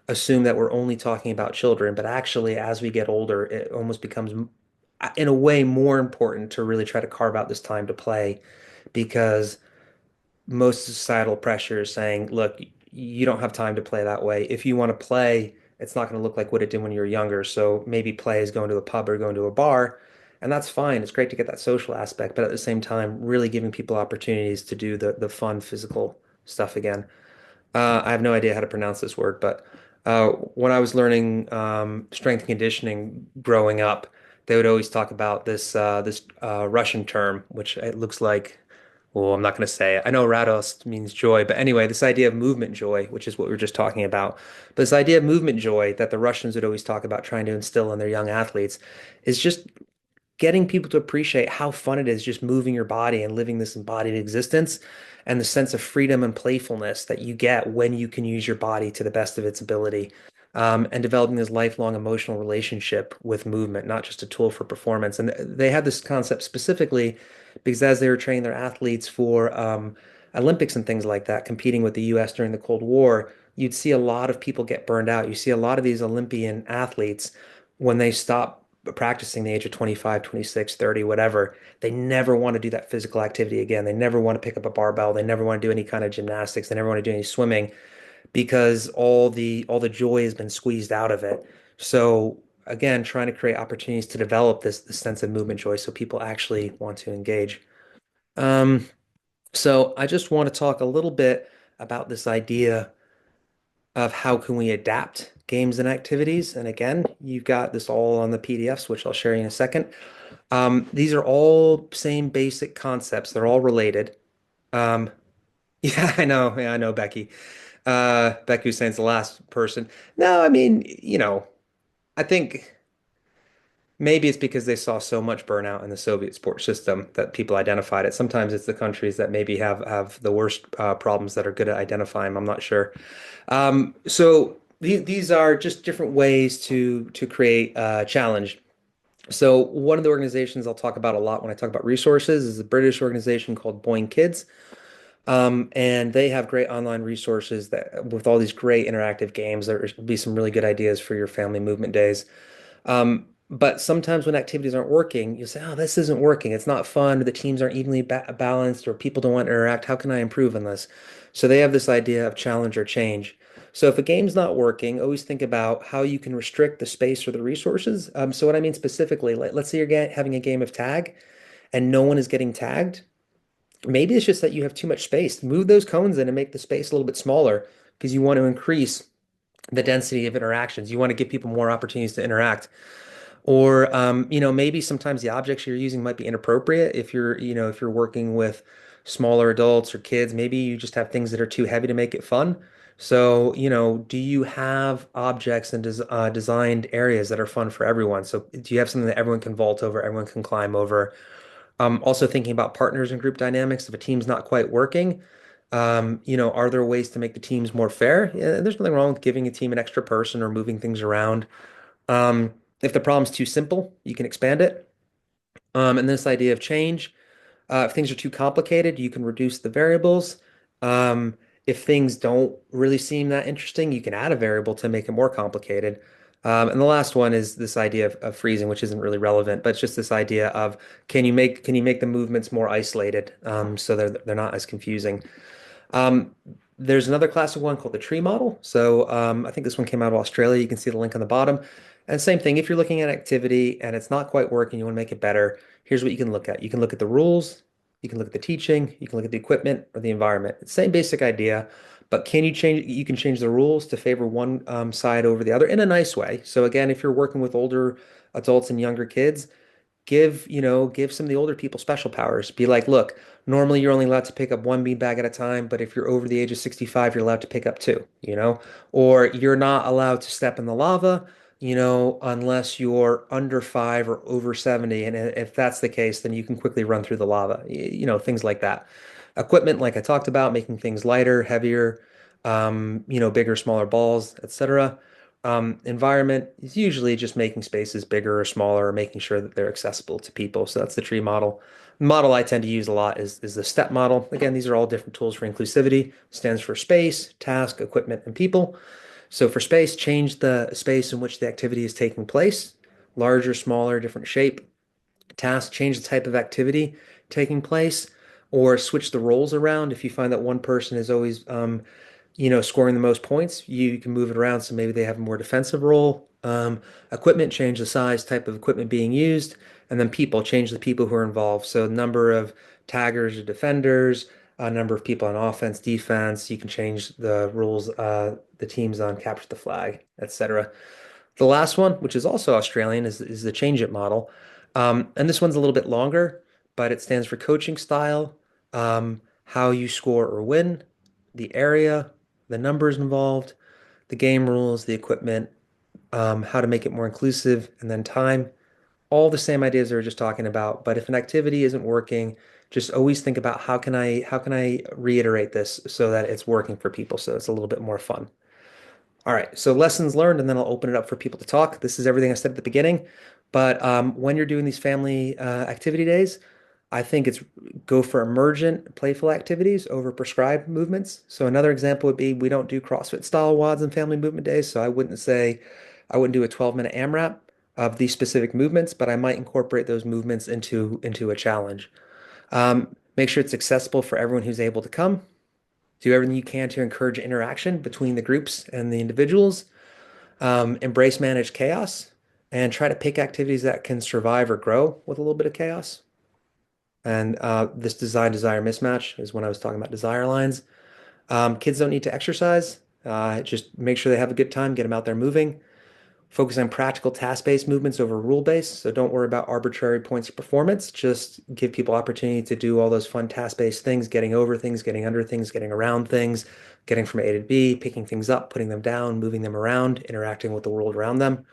assume that we're only talking about children, but actually, as we get older, it almost becomes, in a way, more important to really try to carve out this time to play, because most societal pressure is saying, look, you don't have time to play that way. If you want to play, it's not going to look like what it did when you were younger. So maybe play is going to a pub or going to a bar, and that's fine. It's great to get that social aspect, but at the same time, really giving people opportunities to do the fun physical stuff again. I have no idea how to pronounce this word, but when I was learning strength and conditioning growing up, they would always talk about this Russian term, which it looks like, well, I'm not going to say it. I know radost means joy, but anyway, this idea of movement joy, which is what we were just talking about, but this idea of movement joy that the Russians would always talk about trying to instill in their young athletes is just getting people to appreciate how fun it is just moving your body and living this embodied existence, and the sense of freedom and playfulness that you get when you can use your body to the best of its ability. And developing this lifelong emotional relationship with movement, not just a tool for performance. And they had this concept specifically because as they were training their athletes for Olympics and things like that, competing with the US during the Cold War, you'd see a lot of people get burned out. You see a lot of these Olympian athletes when they stop practicing the age of 25, 26, 30, whatever, they never want to do that physical activity again. They never want to pick up a barbell. They never want to do any kind of gymnastics. They never want to do any swimming because all the joy has been squeezed out of it. So again, trying to create opportunities to develop this sense of movement joy so people actually want to engage. Um, so I just want to talk a little bit about this idea of how can we adapt games and activities. And again, you've got this all on the PDFs, which I'll share in a second. These are all same basic concepts. They're all related. Um, yeah, I know. Yeah, I know, Becky. Becky was saying it's the last person. No, I mean, I think maybe it's because they saw so much burnout in the Soviet sports system that people identified it. Sometimes it's the countries that maybe have the worst problems that are good at identifying them. I'm not sure. So these are just different ways to create challenge. So one of the organizations I'll talk about a lot when I talk about resources is a British organization called Boyne Kids. And they have great online resources that with all these great interactive games, there will be some really good ideas for your family movement days. But sometimes when activities aren't working, you say, "Oh, this isn't working. It's not fun. Or the teams aren't evenly ba balanced, or people don't want to interact. How can I improve on this?" So they have this idea of challenge or change. So if a game's not working, always think about how you can restrict the space or the resources. So what I mean specifically, let's say you're having a game of tag and no one is getting tagged. Maybe it's just that you have too much space. Move those cones in and make the space a little bit smaller because you want to increase the density of interactions. You want to give people more opportunities to interact. Or maybe sometimes the objects you're using might be inappropriate if you're working with smaller adults or kids, maybe you just have things that are too heavy to make it fun. So, do you have objects and designed areas that are fun for everyone? So, do you have something that everyone can vault over, everyone can climb over? Also thinking about partners and group dynamics. If a team's not quite working, are there ways to make the teams more fair? Yeah, there's nothing wrong with giving a team an extra person or moving things around. If the problem's too simple, you can expand it. And this idea of change, if things are too complicated, you can reduce the variables. Um, if things don't really seem that interesting, you can add a variable to make it more complicated. And the last one is this idea of freezing, which isn't really relevant, but it's just this idea of can you make the movements more isolated, so they're not as confusing. Um, there's another classic one called the tree model. So I think this one came out of Australia. You can see the link on the bottom. And same thing, if you're looking at activity and it's not quite working, you want to make it better, here's what you can look at. You can look at the rules, you can look at the teaching, you can look at the equipment or the environment. It's the same basic idea, but you can change the rules to favor one side over the other in a nice way. So again, if you're working with older adults and younger kids, give some of the older people special powers. Be like, look, normally you're only allowed to pick up one beanbag at a time, but if you're over the age of 65, you're allowed to pick up two. Or you're not allowed to step in the lava. unless you're under 5 or over 70. And if that's the case, then you can quickly run through the lava, things like that. Equipment, like I talked about, making things lighter, heavier, bigger, smaller balls, etc. Environment is usually just making spaces bigger or smaller, or making sure that they're accessible to people. So that's the tree model. The model I tend to use a lot is the step model. Again, these are all different tools for inclusivity. Stands for space, task, equipment, and people. So for space, change the space in which the activity is taking place, larger, smaller, different shape. Task, change the type of activity taking place, or switch the roles around. If you find that one person is always, scoring the most points, you can move it around so maybe they have a more defensive role. Equipment, change the size, type of equipment being used, and then people, change the people who are involved. So number of taggers or defenders, a number of people on offense, defense. You can change the rules, the teams on capture the flag, etc. The last one, which is also Australian, is the change it model. And this one's a little bit longer, but it stands for coaching style, how you score or win, the area, the numbers involved, the game rules, the equipment, how to make it more inclusive, and then time. All the same ideas we were just talking about. But if an activity isn't working, just always think about how can I reiterate this so that it's working for people, so it's a little bit more fun. All right, so lessons learned, and then I'll open it up for people to talk. This is everything I said at the beginning, but when you're doing these family activity days, I think it's go for emergent, playful activities over prescribed movements. So another example would be we don't do CrossFit style WODs and family movement days, so I wouldn't do a 12-minute AMRAP of these specific movements, but I might incorporate those movements into a challenge. Make sure it's accessible for everyone who's able to come. Do everything you can to encourage interaction between the groups and the individuals. Embrace manage chaos and try to pick activities that can survive or grow with a little bit of chaos. And this design desire mismatch is when I was talking about desire lines. Kids don't need to exercise. Just make sure they have a good time, get them out there moving. Focus on practical task-based movements over rule-based. So don't worry about arbitrary points of performance. Just give people opportunity to do all those fun task-based things, getting over things, getting under things, getting around things, getting from A to B, picking things up, putting them down, moving them around, interacting with the world around them.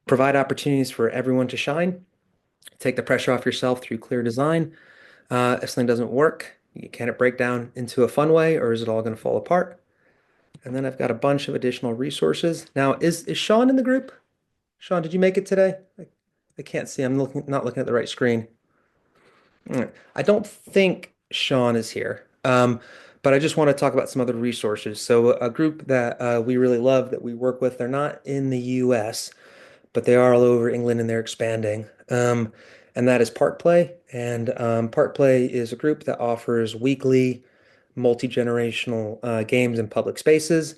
Provide opportunities for everyone to shine. Take the pressure off yourself through clear design. If something doesn't work, can it break down into a fun way, or is it all going to fall apart? And then I've got a bunch of additional resources. Now, is Sean in the group? Sean, did you make it today? I can't see. I'm not looking at the right screen. I don't think Sean is here. But I just want to talk about some other resources. So a group that we really love that we work with, they're not in the US, but they are all over England and they're expanding. And that is Park Play. And Park Play is a group that offers weekly multi-generational games in public spaces.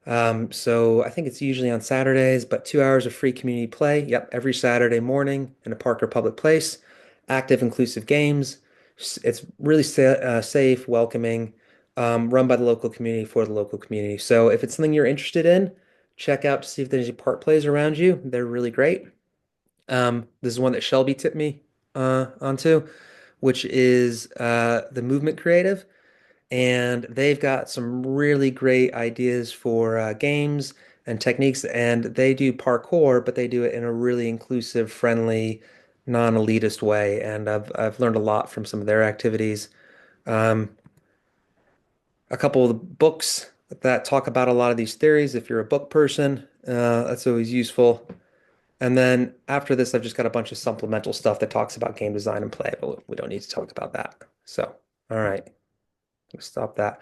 So I think it's usually on Saturdays, but 2 hours of free community play. Yep, every Saturday morning in a park or public place. Active, inclusive games. It's really safe, welcoming, run by the local community for the local community. So if it's something you're interested in, check out to see if there's any park plays around you. They're really great. This is one that Shelby tipped me onto, which is the Movement Creative, and they've got some really great ideas for games and techniques. And they do parkour, but they do it in a really inclusive, friendly, non-elitist way. And I've learned a lot from some of their activities. Um, a couple of the books that talk about a lot of these theories. If you're a book person, that's always useful. And then after this, I've just got a bunch of supplemental stuff that talks about game design and play, but we don't need to talk about that. So, all right. Stop that.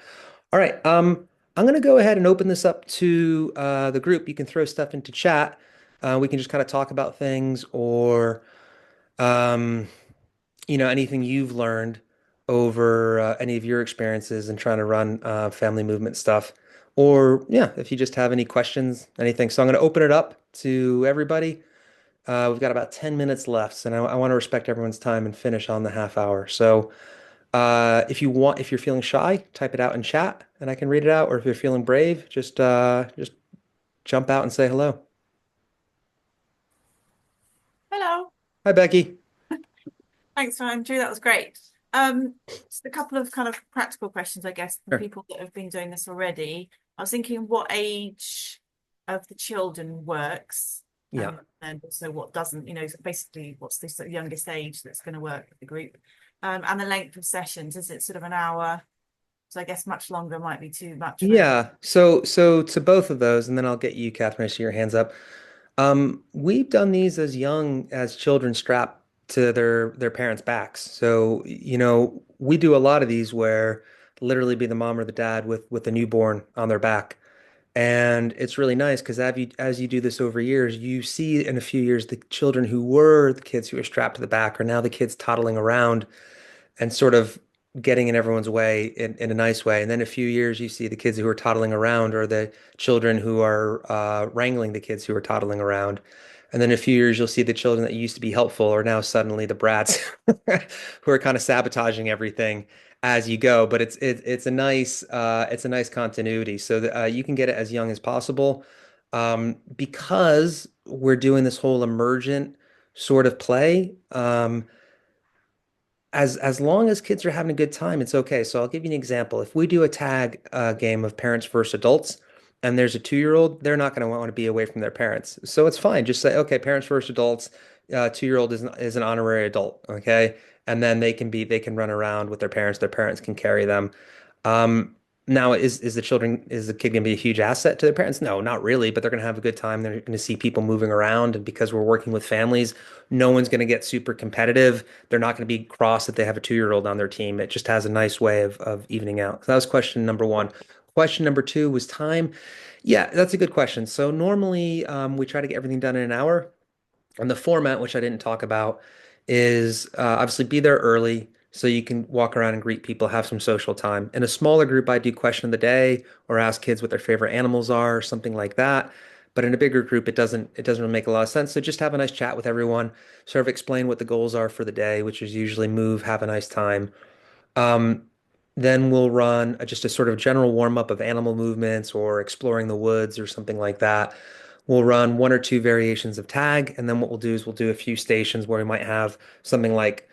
All right. I'm gonna go ahead and open this up to the group. You can throw stuff into chat. We can just kind of talk about things or um, anything you've learned over any of your experiences in trying to run family movement stuff. Or yeah, if you just have any questions, anything. So I'm gonna open it up to everybody. We've got about 10 minutes left, and I want to respect everyone's time and finish on the half hour. So if you're feeling shy, type it out in chat and I can read it out. Or if you're feeling brave, just jump out and say hello. Hello. Hi, Becky. Thanks, Andrew. That was great. Just a couple of kind of practical questions, I guess, from Sure. people that have been doing this already. I was thinking what age of the children works. Yeah. and also what doesn't, basically what's the sort of youngest age that's going to work with the group. And the length of sessions, is it sort of an hour? So I guess much longer might be too much for everyone. Yeah. So to both of those, and then I'll get you, Catherine, I see your hands up. We've done these as young as children strapped to their parents' backs. So, we do a lot of these where literally be the mom or the dad with a newborn on their back. And it's really nice because as you do this over years, you see in a few years the children who were the kids who were strapped to the back are now the kids toddling around and sort of getting in everyone's way in a nice way. And then a few years, you see the kids who are toddling around or the children who are wrangling the kids who are toddling around. And then a few years, you'll see the children that used to be helpful are now suddenly the brats who are kind of sabotaging everything as you go. But it's a nice continuity, so that you can get it as young as possible, because we're doing this whole emergent sort of play. As long as kids are having a good time, it's okay. So I'll give you an example. If we do a tag game of parents versus adults, and there's a 2-year-old, they're not going to want to be away from their parents. So it's fine. Just say, okay, parents versus adults. 2-year-old is an honorary adult, okay, and then they can run around with their parents. Their parents can carry them. Um, Now, is the kid going to be a huge asset to their parents? No, not really, but they're going to have a good time. They're going to see people moving around, and because we're working with families, no one's going to get super competitive. They're not going to be cross that they have a 2-year-old on their team. It just has a nice way of evening out. So that was question number one. Question number two was time. Yeah, that's a good question. So normally, we try to get everything done in an hour. And the format, which I didn't talk about, is obviously be there early so you can walk around and greet people, have some social time. In a smaller group, I do question of the day or ask kids what their favorite animals are, or something like that. But in a bigger group, it doesn't really make a lot of sense. So just have a nice chat with everyone, sort of explain what the goals are for the day, which is usually move, have a nice time. Um, then we'll run just a sort of general warm up of animal movements or exploring the woods or something like that. We'll run one or two variations of tag, and then what we'll do is we'll do a few stations where we might have something like,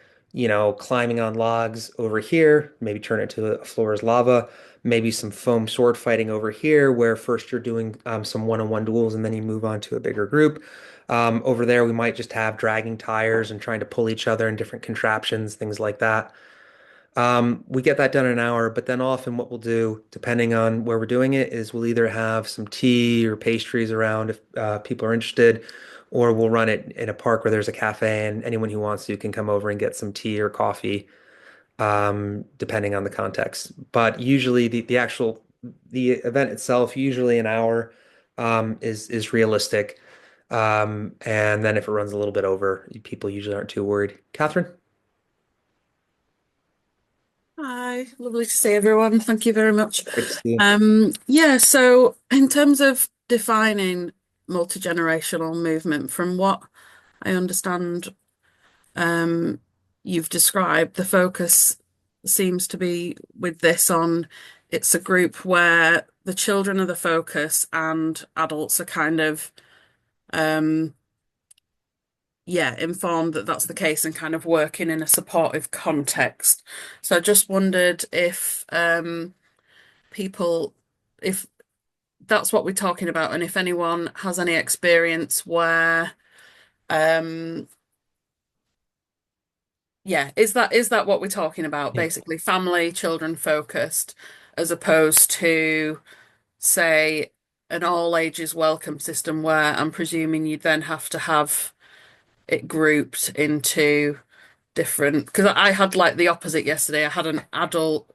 climbing on logs over here, maybe turn it to a floor is lava, maybe some foam sword fighting over here, where first you're doing some one-on-one duels and then you move on to a bigger group. Over there, we might just have dragging tires and trying to pull each other in different contraptions, things like that. We get that done in an hour, but then often what we'll do, depending on where we're doing it, is we'll either have some tea or pastries around if people are interested, or we'll run it in a park where there's a cafe and anyone who wants to can come over and get some tea or coffee, depending on the context. But usually the event itself, usually an hour, is realistic. And then if it runs a little bit over, people usually aren't too worried. Catherine? Hi, lovely to see everyone. Thank you very much. Great to see you. Yeah, so in terms of defining multi-generational movement, from what I understand, um, you've described, the focus seems to be with this on it's a group where the children are the focus and adults are kind of um, yeah, informed that that's the case and kind of working in a supportive context. So I just wondered if people, if that's what we're talking about, and if anyone has any experience where, um, yeah, is that what we're talking about? Yeah. Basically, family, children focused, as opposed to, say, an all ages welcome system where I'm presuming you then have to have it grouped into different, because I had like the opposite yesterday. I had an adult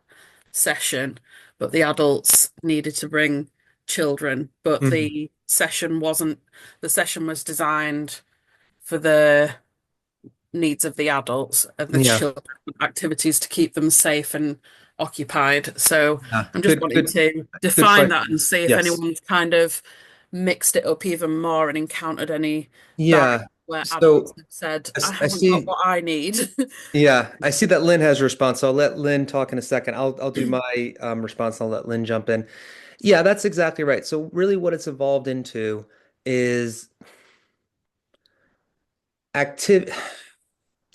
session, but the adults needed to bring children, but Mhm. the session was designed for the needs of the adults and the Yeah. children activities to keep them safe and occupied. So Yeah. I'm just Good, wanting good, to good define that and question. see if Yes. anyone's kind of mixed it up even more and encountered any barriers Yeah. where adults So have said, I, I s- I haven't got see. what I need. Yeah, I see that Lynn has a response. So I'll let Lynn talk in a second. I'll do my response. I'll let Lynn jump in. Yeah, that's exactly right. So really, what it's evolved into is active.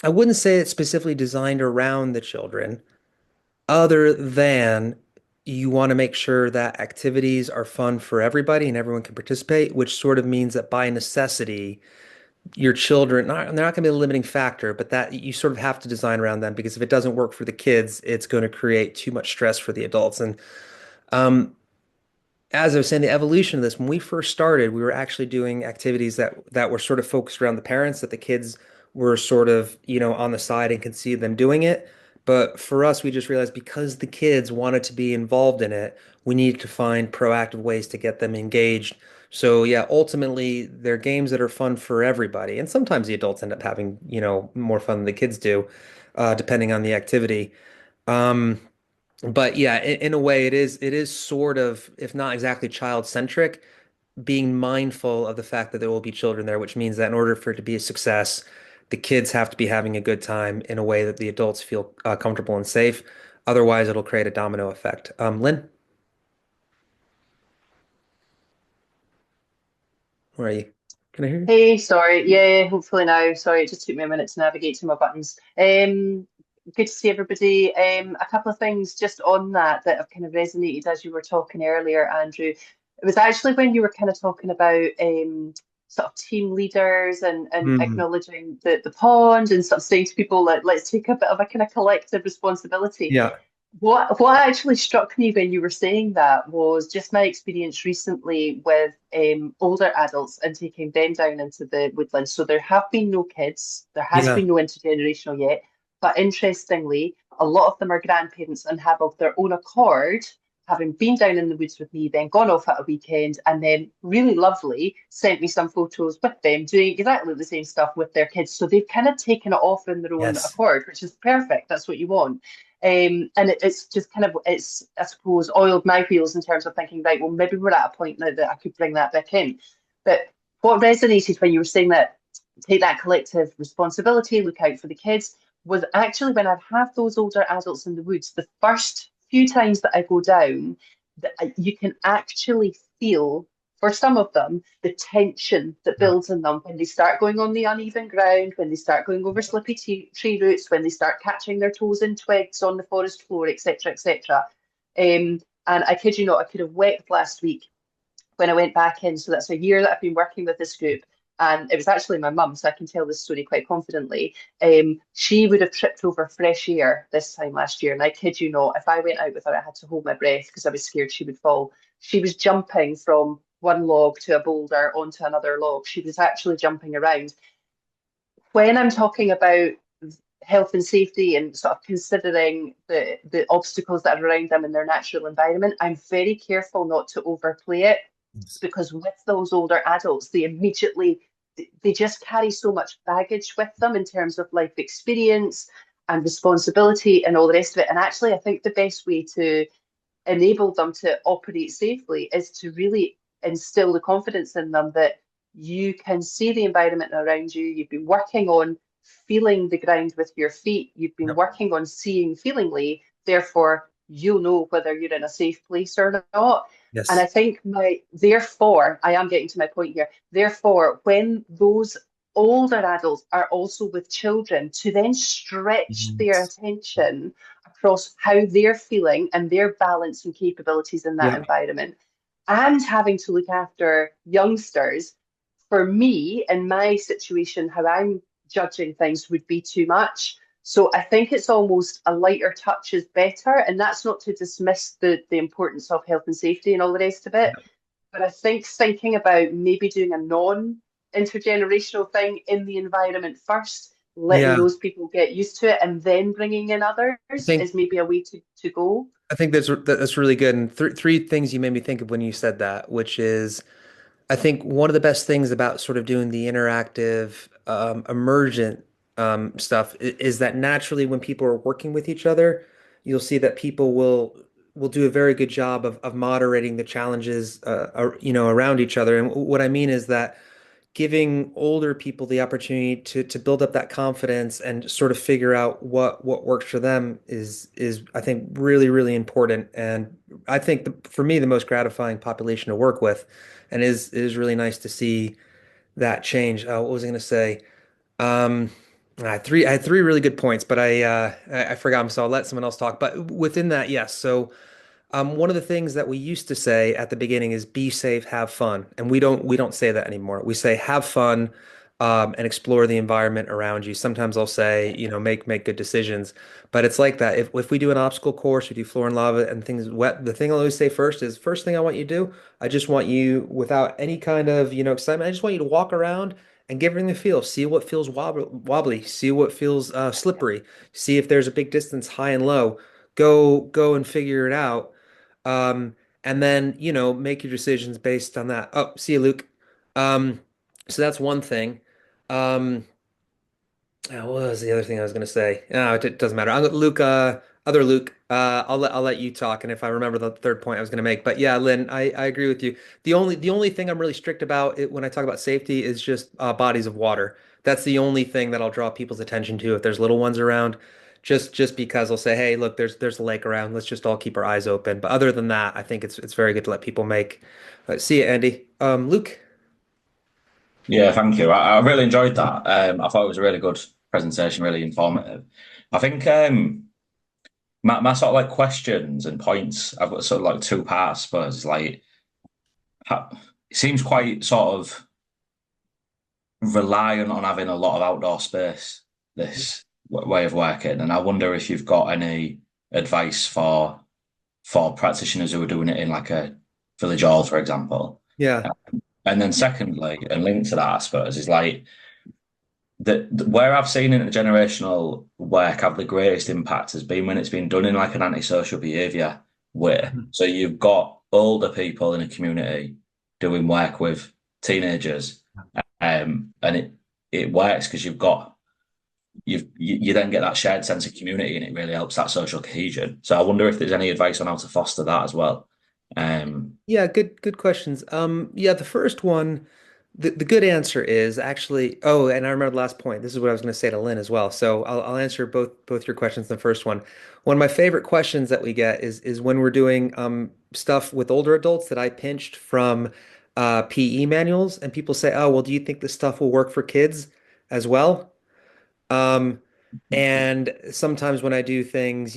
I wouldn't say it's specifically designed around the children, other than you want to make sure that activities are fun for everybody and everyone can participate, which sort of means that by necessity, your children, they're not going to be a limiting factor, but that you sort of have to design around them because if it doesn't work for the kids, it's going to create too much stress for the adults. And um, as I was saying, the evolution of this, when we first started, we were actually doing activities that were sort of focused around the parents, that the kids were sort of, on the side and could see them doing it. But for us, we just realized because the kids wanted to be involved in it, we needed to find proactive ways to get them engaged. So yeah, ultimately, they're games that are fun for everybody. And sometimes the adults end up having, more fun than the kids do, depending on the activity. Um, but yeah, in a way, it is sort of, if not exactly child centric, being mindful of the fact that there will be children there, which means that in order for it to be a success, the kids have to be having a good time in a way that the adults feel comfortable and safe. Otherwise, it'll create a domino effect. Lynn, where are you? Can I hear you? Hey, sorry. Yeah, hopefully now. Sorry, it just took me a minute to navigate to my buttons. Good to see everybody. A couple of things just on that have kind of resonated as you were talking earlier, Andrew. It was actually when you were kind of talking about sort of team leaders and Hmm. acknowledging the pond and sort of saying to people that let's take a bit of a kind of collective responsibility. Yeah. What actually struck me when you were saying that was just my experience recently with older adults and taking them down into the woodlands. So there have been no kids, there has Yeah. been no intergenerational yet, but interestingly, a lot of them are grandparents and have of their own accord, having been down in the woods with me, then gone off at a weekend, and then really lovely sent me some photos with them doing exactly the same stuff with their kids. So they've kind of taken it off in their own Yes. accord, which is perfect. That's what you want. And it's just kind of, it's, I suppose, oiled my wheels in terms of thinking, right, well, maybe we're at a point now that I could bring that back in. But what resonated when you were saying that take that collective responsibility, look out for the kids, was actually when I'd have those older adults in the woods, the first few times that I go down, that you can actually feel for some of them, the tension that Yeah. builds in them when they start going on the uneven ground, when they start going over slippy tree roots, when they start catching their toes in twigs on the forest floor, etc., etc. And I kid you not, I could have wept last week when I went back in. So that's a year that I've been working with this group. And it was actually my mum, so I can tell this story quite confidently. She would have tripped over fresh air this time last year. And I kid you not, if I went out with her, I had to hold my breath because I was scared she would fall. She was jumping from one log to a boulder onto another log. She was actually jumping around. When I'm talking about health and safety and sort of considering the obstacles that are around them in their natural environment, I'm very careful not to overplay it Yes. because with those older adults, they just carry so much baggage with them in terms of life experience and responsibility and all the rest of it. And actually, I think the best way to enable them to operate safely is to really instill the confidence in them that you can see the environment around you. You've been working on feeling the ground with your feet. You've been Yep. working on seeing feelingly. Therefore, you'll know whether you're in a safe place or not. And I Yes. think therefore, I am getting to my point here. Therefore, when those older adults are also with children, to then stretch their Yes. attention across how they're feeling and their balance and capabilities in that Yeah. environment, and having to look after youngsters, for me, in my situation, how I'm judging things would be too much. So I think it's almost a lighter touch is better. And that's not to dismiss the importance of health and safety and all the rest of it. But I think thinking about maybe doing a non-intergenerational thing in the environment first, letting Yeah. those people get used to it, and then bringing in others I think is maybe a way to go. I think that's really good. And three things you made me think of when you said that, which is I think one of the best things about sort of doing the interactive, emergent stuff is that naturally when people are working with each other, you'll see that people will do a very good job of moderating the challenges, around each other. And what I mean is that giving older people the opportunity to build up that confidence and sort of figure out what works for them is I think really important. And I think for me the most gratifying population to work with, and is really nice to see that change. What was I going to say? Um, I had three really good points, but I forgot them, so I'll let someone else talk. But within that, yes. So One of the things that we used to say at the beginning is be safe, have fun. And we don't say that anymore. We say have fun, and explore the environment around you. Sometimes I'll say, make good decisions. But it's like that. If we do an obstacle course, we do floor and lava and things wet, the thing I'll always say first is first thing I want you to do, I just want you without any kind of, excitement, I just want you to walk around and give everything a feel. See what feels wobbly, see what feels slippery, see if there's a big distance high and low. Go and figure it out. And then, make your decisions based on that. Oh, see you, Luke. Um, so that's one thing. Um, what was the other thing I was going to say? No, it doesn't matter. Luke, other Luke, I'll let you talk, and if I remember the third point I was going to make. But yeah, Lynn, I agree with you. The only thing I'm really strict about it when I talk about safety is just bodies of water. That's the only thing that I'll draw people's attention to if there's little ones around. Just because I'll say, hey, look, there's a lake around. Let's just all keep our eyes open. But other than that, I think it's very good to let people make. See you, Andy. Luke. Yeah, thank you. I really enjoyed that. I thought it was a really good presentation, really informative. I think my sort of like questions and points, I've got sort of like two parts, I suppose. Like, it seems quite sort of reliant on having a lot of outdoor space, this way of working. And I wonder if you've got any advice for practitioners who are doing it in like a village hall, for example. Yeah. And then secondly, and linked to that, I suppose, is like where I've seen intergenerational work have the greatest impact has been when it's been done in like an antisocial behaviour way. Mhm. So you've got older people in a community doing work with teenagers, and it works because you then get that shared sense of community, and it really helps that social cohesion. So I wonder if there's any advice on how to foster that as well. Um, Yeah, good questions. Yeah, the first one, the good answer is actually, oh, and I remember the last point. This is what I was going to say to Lynn as well. So I'll answer both your questions. The first one. One of my favorite questions that we get is when we're doing stuff with older adults that I pinched from PE manuals, and people say, "Oh, well, do you think this stuff will work for kids as well?" Um, and sometimes when I do things,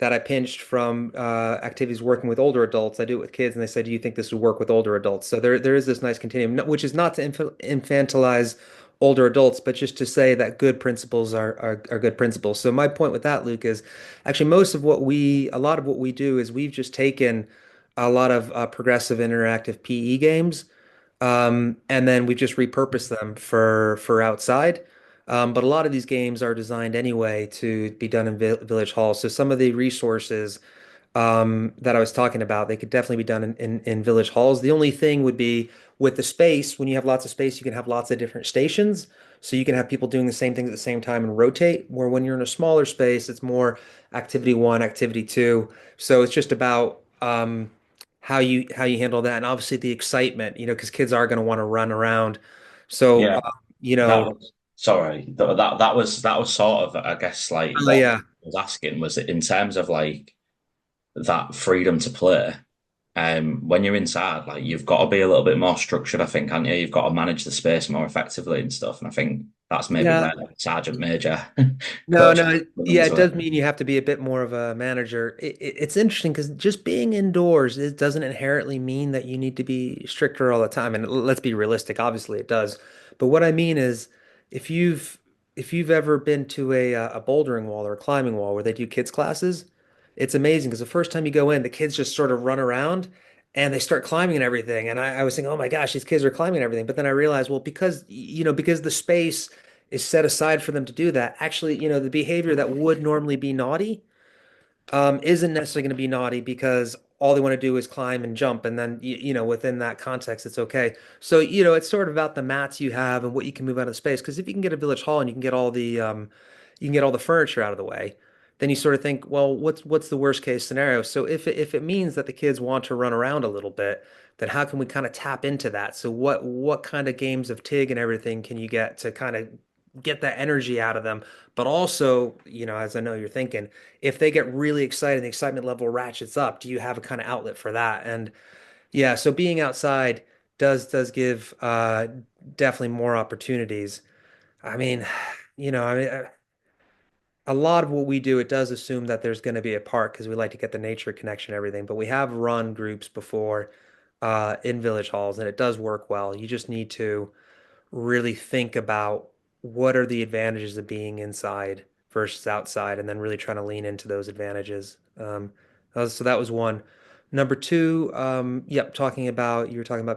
that I pinched from activities working with older adults, I do it with kids, and they say, "Do you think this would work with older adults?" So there is this nice continuum, which is not to infantilize older adults, but just to say that good principles are good principles. So my point with that, Luke, is actually a lot of what we do is we've just taken a lot of progressive interactive PE games, and then we just repurpose them for outside. But a lot of these games are designed anyway to be done in village halls. So some of the resources that I was talking about, they could definitely be done in village halls. The only thing would be with the space, when you have lots of space, you can have lots of different stations. So you can have people doing the same things at the same time and rotate, where when you're in a smaller space, it's more activity one, activity two. So it's just about how you handle that. And obviously the excitement, because kids are going to want to run around. So, yeah, you that know, was sorry. That was sort of, I guess, like oh what yeah. I was asking was in terms of like that freedom to play. When you're inside, like you've got to be a little bit more structured, I think, aren't you? You've got to manage the space more effectively and stuff. And I think that's maybe Yeah. where Sergeant Major No, coach no, comes yeah, it into it. does mean you have to be a bit more of a manager. It's interesting because just being indoors, it doesn't inherently mean that you need to be stricter all the time. And let's be realistic, obviously it does. But what I mean is, if you've if you've ever been to a bouldering wall or a climbing wall where they do kids classes, it's amazing because the first time you go in, the kids just sort of run around and they start climbing and everything. And I was thinking, oh my gosh, these kids are climbing and everything. But then I realized, well, because the space is set aside for them to do that. Actually, the behavior that would normally be naughty isn't necessarily going to be naughty because all they want to do is climb and jump, and then within that context, it's okay. So it's sort of about the mats you have and what you can move out of space. Because if you can get a village hall and you can get all the furniture out of the way, then you sort of think, well, what's the worst case scenario? So if it means that the kids want to run around a little bit, then how can we kind of tap into that? So what kind of games of TIG and everything can you get to kind of get that energy out of them? But also, as I know you're thinking, if they get really excited, the excitement level ratchets up, do you have a kind of outlet for that? And yeah, so being outside does give definitely more opportunities. I mean, I mean, a lot of what we do, it does assume that there's going to be a park because we like to get the nature connection and everything. But we have run groups before in village halls, and it does work well. You just need to really think about what are the advantages of being inside versus outside, and then really trying to lean into those advantages. So that was one. Number two, yep, you were talking about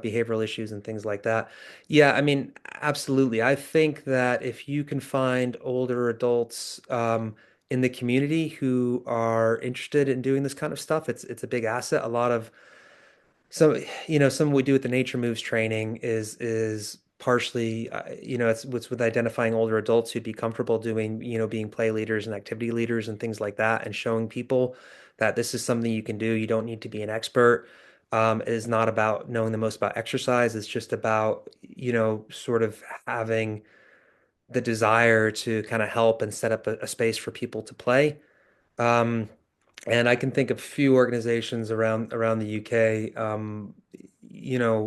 behavioral issues and things like that. Yeah, I mean, absolutely. I think that if you can find older adults in the community who are interested in doing this kind of stuff, it's a big asset. A lot of some of what we do with the Nature Moves training is partially, it's with identifying older adults who'd be comfortable doing, being play leaders and activity leaders and things like that, and showing people that this is something you can do. You don't need to be an expert. It is not about knowing the most about exercise. It's just about, sort of having the desire to kind of help and set up a space for people to play. Um, and I can think of a few organizations around the UK,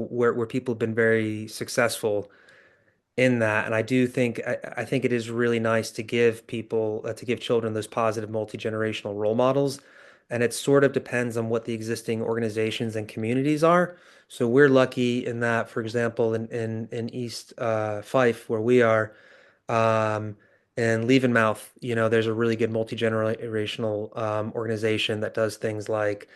where people have been very successful in that. And I think it is really nice to give people to give children those positive multi-generational role models. And it sort of depends on what the existing organizations and communities are. So we're lucky in that, for example, in East Fife, where we are, um, and Leavenmouth, there's a really good multi-generational organization that does things like,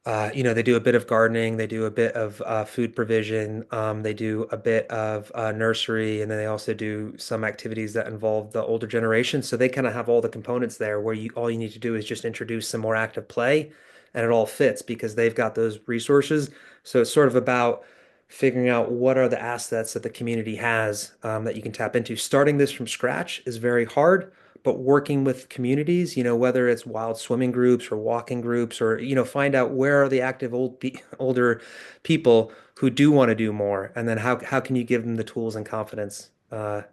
they do a bit of gardening, they do a bit of food provision, they do a bit of nursery, and then they also do some activities that involve the older generation. So they kind of have all the components there where all you need to do is just introduce some more active play, and it all fits because they've got those resources. So it's sort of about figuring out what are the assets that the community has that you can tap into. Starting this from scratch is very hard, but working with communities, whether it's wild swimming groups or walking groups, or find out where are the active older people who do want to do more, and then how can you give them the tools and confidence to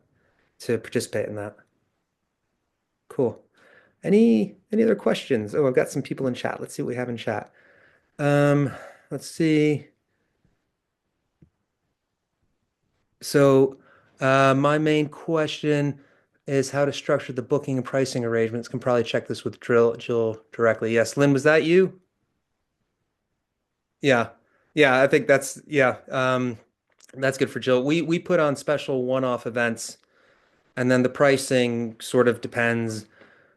participate in that? Cool. Any other questions? Oh, I've got some people in chat. Let's see what we have in chat. Um, let's see. So, my main question is how to structure the booking and pricing arrangements. Can probably check this with Jill directly. Yes, Lynn, was that you? Yeah. Yeah, I think that's good for Jill. We put on special one-off events, and then the pricing sort of depends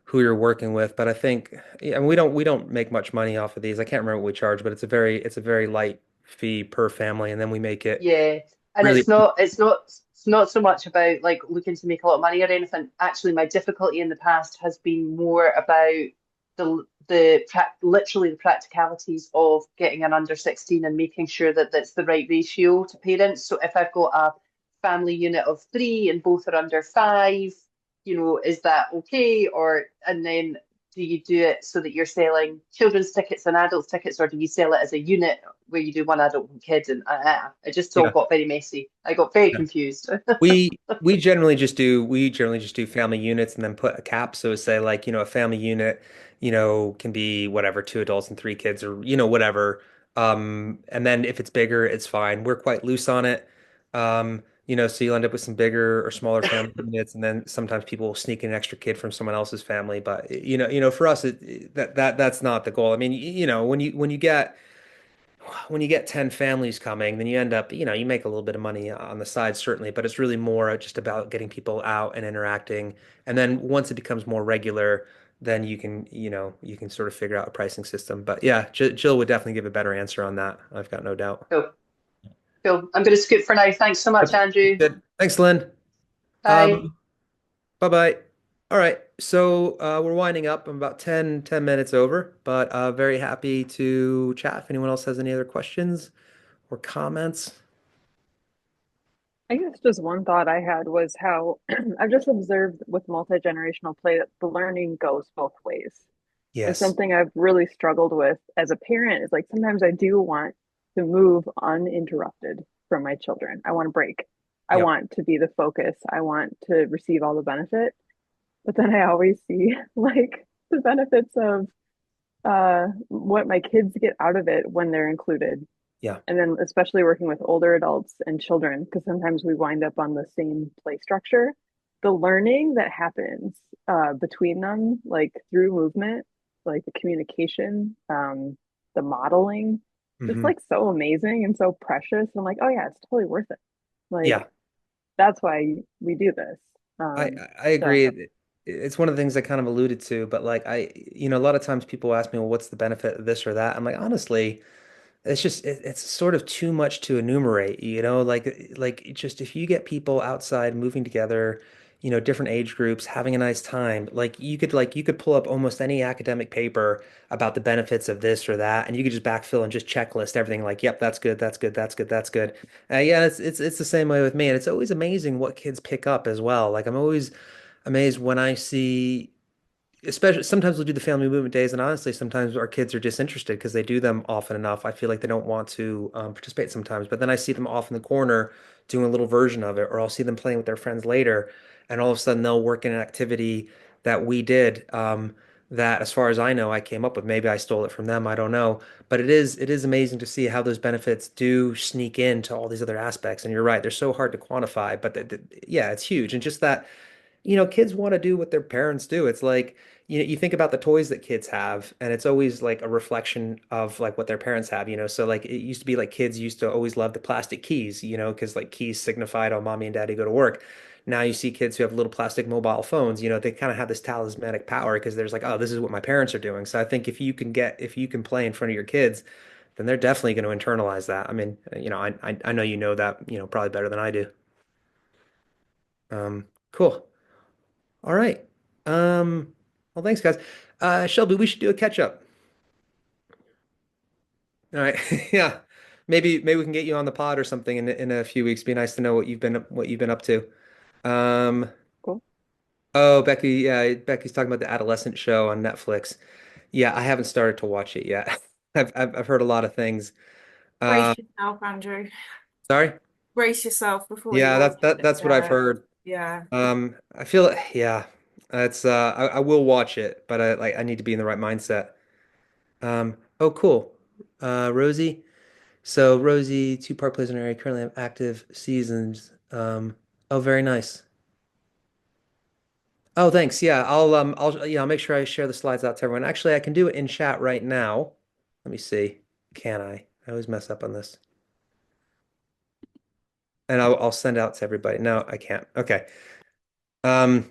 who you're working with. But I think, yeah, and we don't make much money off of these. I can't remember what we charge, but it's a very light fee per family, and then we make it Yeah, and really. it's not so much about like looking to make a lot of money or anything. Actually, my difficulty in the past has been more about literally the practicalities of getting an under 16 and making sure that that's the right ratio to parents. So if I've got a family unit of three and both are under five, is that okay? Or and then do you do it so that you're selling children's tickets and adults tickets, or do you sell it as a unit where you do one adult and kids? And it just all Yeah. got very messy. I got very confused. We we generally just do family units and then put a cap. So say like, a family unit, can be whatever, two adults and three kids or, whatever. And then if it's bigger, it's fine. We're quite loose on it. So you'll end up with some bigger or smaller family units, and then sometimes people will sneak in an extra kid from someone else's family. But for us, that's not the goal. I mean, when you get 10 families coming, then you end up, you make a little bit of money on the side, certainly, but it's really more just about getting people out and interacting. And then once it becomes more regular, then you can sort of figure out a pricing system. But yeah, Jill would definitely give a better answer on that. I've got no doubt. Cool. Cool. I'm going to scoot for now. Thanks so much, Okay, Andrew. good. Thanks, Lynn. Bye. Um, bye-bye. All right. So we're winding up. I'm about ten minutes over, but very happy to chat. If anyone else has any other questions or comments. I guess just one thought I had was how I've just observed with multi-generational play that the learning goes both ways. And Yes. something I've really struggled with as a parent is like sometimes I do want to move uninterrupted from my children. I want to break. I Yep. want to be the focus. I want to receive all the benefit. But then I always see like the benefits of what my kids get out of it when they're included. Yeah. And then especially working with older adults and children, because sometimes we wind up on the same play structure. the learning that happens between them, like through movement, like the communication, the modeling, just Hmm. like so amazing and so precious. I'm like, oh yeah, it's totally worth it. Like Yeah. that's why we do this. I Um, I so agree. It's one of the things I kind of alluded to, but like a lot of times people ask me, well, what's the benefit of this or that? I'm like, honestly, it's sort of too much to enumerate, like just if you get people outside moving together, different age groups, having a nice time, like you could pull up almost any academic paper about the benefits of this or that, and you could just backfill and just checklist everything like, yep, that's good, that's good, that's good, that's good. Yeah, it's the same way with me, and it's always amazing what kids pick up as well. Like I'm always amazed when I see especially sometimes we'll do the family movement days, and honestly, sometimes our kids are disinterested because they do them often enough. I feel like they don't want to participate sometimes, but then I see them off in the corner doing a little version of it, or I'll see them playing with their friends later, and all of a sudden they'll work in an activity that we did. That, as far as I know, I came up with. Maybe I stole it from them. I don't know, but it is amazing to see how those benefits do sneak into all these other aspects. And you're right, they're so hard to quantify, but yeah, it's huge. And just that kids want to do what their parents do. It's like, you think about the toys that kids have, and it's always like a reflection of like what their parents have. So like it used to be like kids used to always love the plastic keys, because like keys signified, oh, mommy and daddy go to work. Now you see kids who have little plastic mobile phones, they kind of have this talismanic power because there's like, oh, this is what my parents are doing. So I think if you can play in front of your kids, then they're definitely going to internalize that. I mean, I know that, probably better than I do. Cool. All right. Well, thanks, guys. Shelby, we should do a catch up. All right. Yeah. Maybe we can get you on the pod or something in a few weeks. Be nice to know what you've been up to. Um, cool. oh, Becky, yeah, Becky's talking about the adolescent show on Netflix. Yeah, I haven't started to watch it yet. I've heard a lot of things. Brace Uh, yourself, Andrew. sorry. Brace yourself before you Yeah, watch it. that's what I've heard. Yeah. I feel yeah, it's I will watch it, but I need to be in the right mindset. Oh, cool. Rosie. So Rosie, two-part plays in her area, currently have active seasons. Oh, very nice. Oh, thanks. Yeah, I'll make sure I share the slides out to everyone. Actually, I can do it in chat right now. Let me see. Can I? I always mess up on this. And I'll send out to everybody. No, I can't. Okay. Um,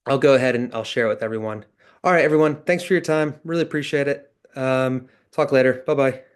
I'll go ahead and I'll share it with everyone. All right, everyone. Thanks for your time. Really appreciate it. Talk later. Bye-bye.